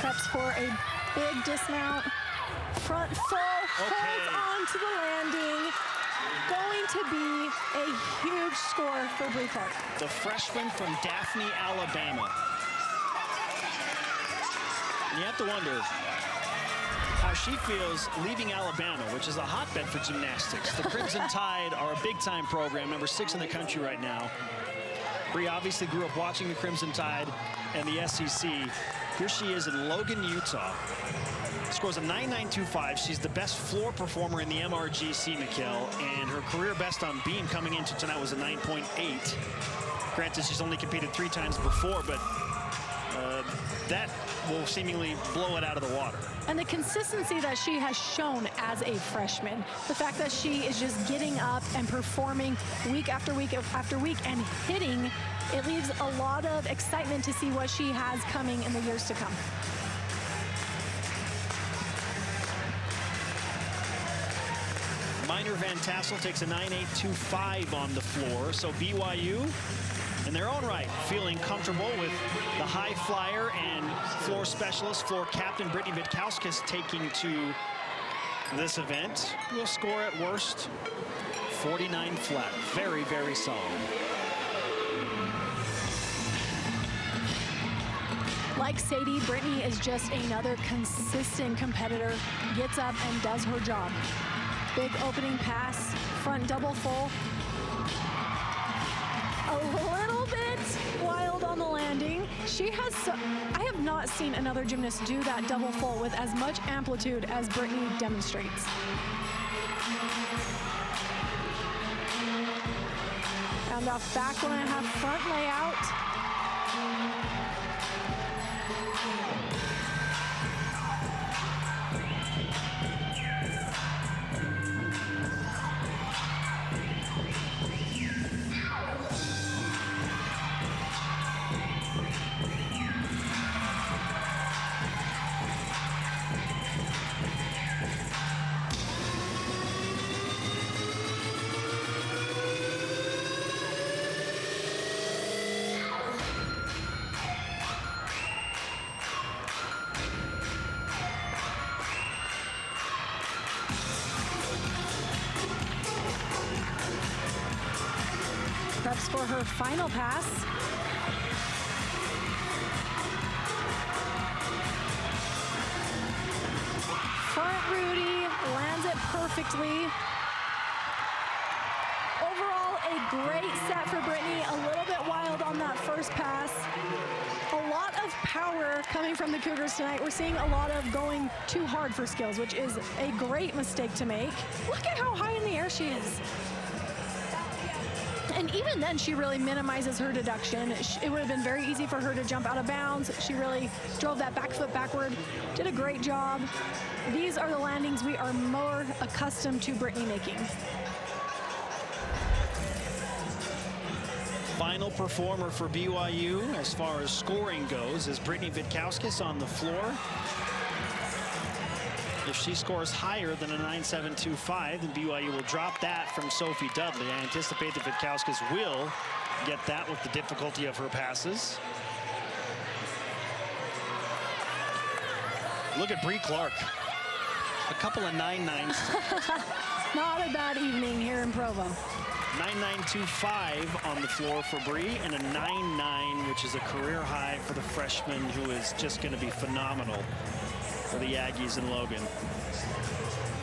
Speaker 2: Preps for a big dismount. Front full, holds on to the landing. Going to be a huge score for Bree Clark.
Speaker 1: The freshman from Daphne, Alabama. And you have to wonder how she feels leaving Alabama, which is a hotbed for gymnastics. The Crimson Tide are a big-time program, number 6 in the country right now. Bree obviously grew up watching the Crimson Tide and the SEC. Here she is in Logan, Utah. Scores a 9.925. She's the best floor performer in the MRGC, McKill, and her career best on beam coming into tonight was a 9.8. Granted, she's only competed 3 times before, but that will seemingly blow it out of the water.
Speaker 2: And the consistency that she has shown as a freshman, the fact that she is just getting up and performing week after week after week and hitting, it leaves a lot of excitement to see what she has coming in the years to come.
Speaker 1: Miner-Van Tassel takes a 9.825 on the floor. So BYU, in their own right, feeling comfortable with the high flyer and floor specialist, floor captain Brittany Witkowskis taking to this event. Will score at worst 49 flat. Very, very solid.
Speaker 2: Like Sadie, Brittany is just another consistent competitor. Gets up and does her job. Big opening pass, front double full. A little bit wild on the landing. She has, I have not seen another gymnast do that double full with as much amplitude as Brittany demonstrates. And off back 1.5 front layout. Preps for her final pass. Front Rudy lands it perfectly. Overall, a great set for Brittany. A little bit wild on that first pass. A lot of power coming from the Cougars tonight. We're seeing a lot of going too hard for skills, which is a great mistake to make. Look at how high in the air she is. And even then, she really minimizes her deduction. It would have been very easy for her to jump out of bounds. She really drove that back foot backward, did a great job. These are the landings we are more accustomed to Brittany making.
Speaker 1: Final performer for BYU as far as scoring goes is Brittany Vitkauskis on the floor. If she scores higher than a 9.725, then BYU will drop that from Sophie Dudley. I anticipate that Vitkauskis will get that with the difficulty of her passes. Look at Bree Clark. A couple of 9.9s.
Speaker 2: Not a bad evening here in Provo.
Speaker 1: 9.925 on the floor for Bree, and a 9.9, which is a career high for the freshman, who is just going to be phenomenal for the Aggies in Logan.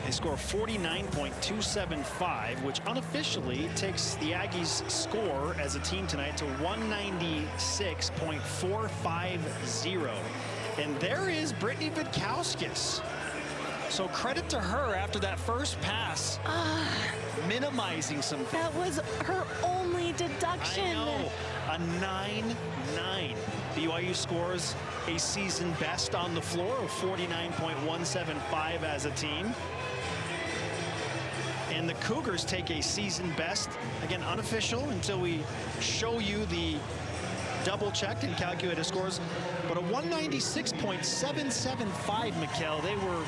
Speaker 1: They score 49.275, which unofficially takes the Aggies' score as a team tonight to 196.450. And there is Brittany Vitkauskis. So credit to her after that first pass, minimizing some things.
Speaker 2: That was her only deduction.
Speaker 1: I know, a 9.9. BYU scores a season best on the floor of 49.175 as a team. And the Cougars take a season best, again, unofficial until we show you the double-checked and calculated scores, but a 196.775, Mikkel. They were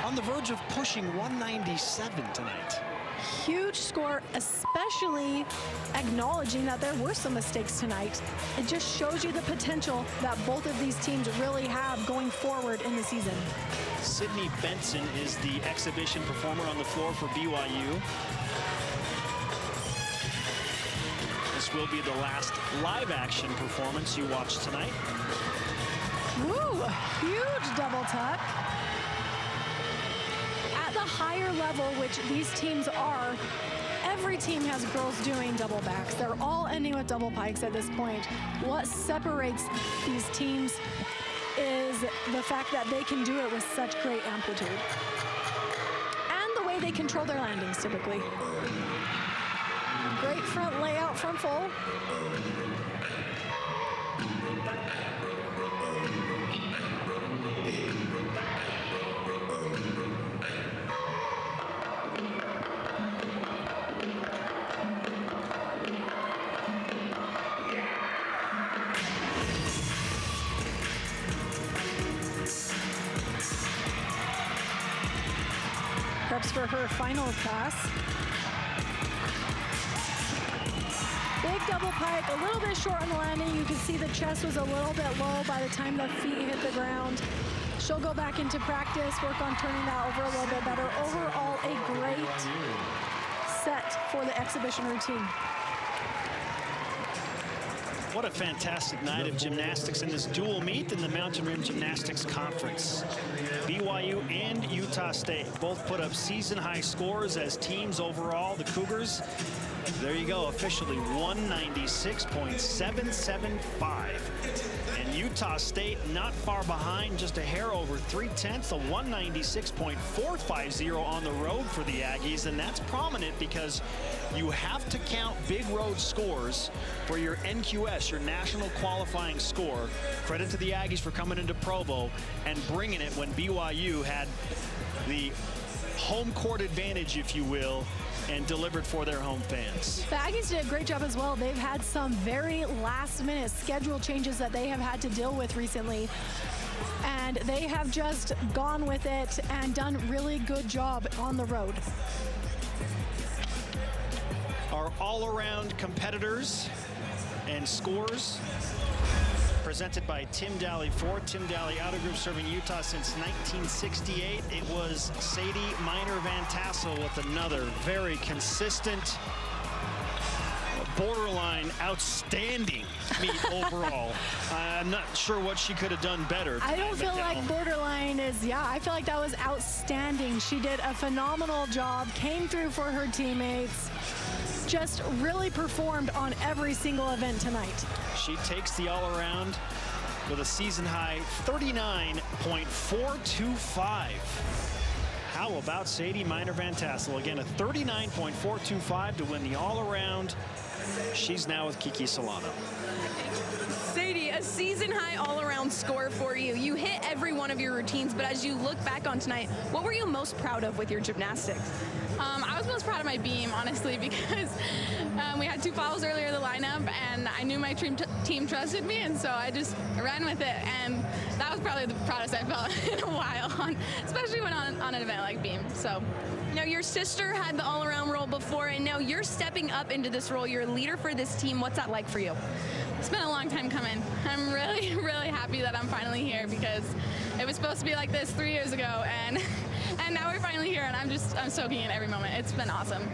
Speaker 1: on the verge of pushing 197 tonight.
Speaker 2: Huge score, especially acknowledging that there were some mistakes tonight. It just shows you the potential that both of these teams really have going forward in the season.
Speaker 1: Sydney Benson is the exhibition performer on the floor for BYU. This will be the last live action performance you watch tonight.
Speaker 2: Woo, huge double tuck. At the higher level, which these teams are, every team has girls doing double backs. They're all ending with double pikes at this point. What separates these teams is the fact that they can do it with such great amplitude. And the way they control their landings typically. Great front layout from full. Preps for her final pass. Big double pike, a little bit short on the landing. You can see the chest was a little bit low by the time the feet hit the ground. She'll go back into practice, work on turning that over a little bit better. Overall, a great set for the exhibition routine.
Speaker 1: What a fantastic night of gymnastics in this dual meet in the Mountain Rim Gymnastics Conference. BYU and Utah State both put up season-high scores as teams overall. The Cougars, there you go, officially 196.775. And Utah State not far behind, just a hair over 3/10, a 196.450 on the road for the Aggies. And that's prominent because you have to count big road scores for your NQS, your national qualifying score. Credit to the Aggies for coming into Provo and bringing it when BYU had the home court advantage, if you will, and delivered for their home fans.
Speaker 2: The Aggies did a great job as well. They've had some very last-minute schedule changes that they have had to deal with recently, and they have just gone with it and done a really good job on the road.
Speaker 1: Our all-around competitors and scores presented by Tim Daly Ford. Tim Daly, outer group, serving Utah since 1968. It was Sadie Miner-Van Tassel with another very consistent, borderline outstanding meet overall. I'm not sure what she could have done better.
Speaker 2: I don't feel like borderline is, I feel like that was outstanding. She did a phenomenal job, came through for her teammates, just really performed on every single event tonight.
Speaker 1: She takes the all-around with a season-high 39.425. How about Sadie Miner-Van Tassel? Again, a 39.425 to win the all-around. She's now with Kiki Solano.
Speaker 3: Sadie, a season-high all-around score for you. You hit every one of your routines, but as you look back on tonight, what were you most proud of with your gymnastics?
Speaker 9: I was most proud of my beam, honestly, because we had 2 fouls earlier in the lineup, and I knew my team trusted me, and so I just ran with it, and that was probably the proudest I felt in a while, especially when on an event like beam. So.
Speaker 3: Now, your sister had the all-around role before, and now you're stepping up into this role. You're a leader for this team. What's that like for you?
Speaker 9: It's been a long time coming. I'm really, really happy that I'm finally here, because it was supposed to be like this 3 years ago, and now we're finally here, and I'm soaking in every moment. It's been awesome.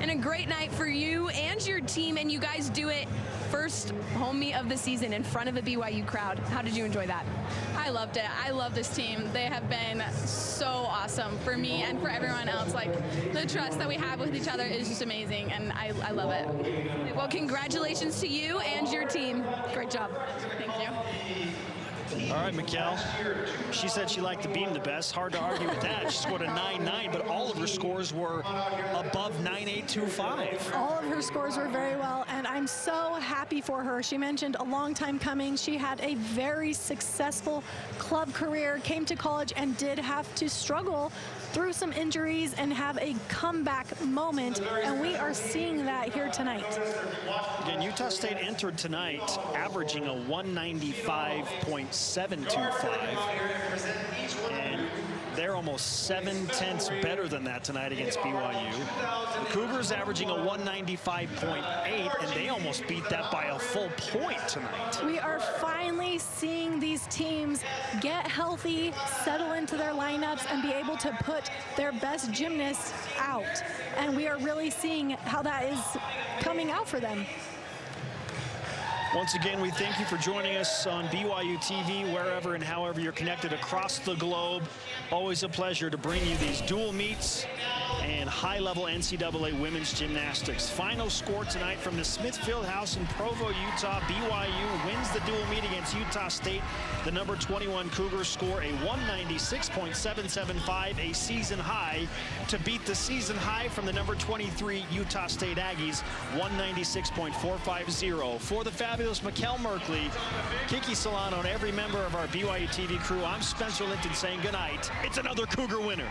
Speaker 3: And a great night for you and your team, and you guys do it first home meet of the season in front of a BYU crowd. How did you enjoy that?
Speaker 9: I loved it. I love this team. They have been so awesome for me and for everyone else. Like, the trust that we have with each other is just amazing, and I love it.
Speaker 3: Well, congratulations to you and your team. Great job.
Speaker 9: Thank you.
Speaker 1: All right, Mikkel. She said she liked the beam the best. Hard to argue with that. She scored a 9.9, but all of her scores were above 9.825.
Speaker 2: All of her scores were very well, and I'm so happy for her. She mentioned a long time coming. She had a very successful club career, came to college and did have to struggle through some injuries and have a comeback moment, and we are seeing that here tonight.
Speaker 1: Again, Utah State entered tonight averaging a 195.725, and they're almost 7/10 better than that tonight against BYU. The Cougars averaging a 195.8, and they almost beat that by a full point tonight.
Speaker 2: We are finally seeing these teams get healthy, settle into their lineups, and be able to put their best gymnasts out. And we are really seeing how that is coming out for them.
Speaker 1: Once again, we thank you for joining us on BYU TV, wherever and however you're connected across the globe. Always a pleasure to bring you these dual meets and high-level NCAA women's gymnastics. Final score tonight from the Smith Fieldhouse in Provo, Utah. BYU wins the dual meet against Utah State. The number 21 Cougars score a 196.775, a season high, to beat the season high from the number 23 Utah State Aggies, 196.450. For the fabulous Mikkel Merkley, Kiki Solano, and every member of our BYU TV crew, I'm Spencer Linton saying goodnight. It's another Cougar winner.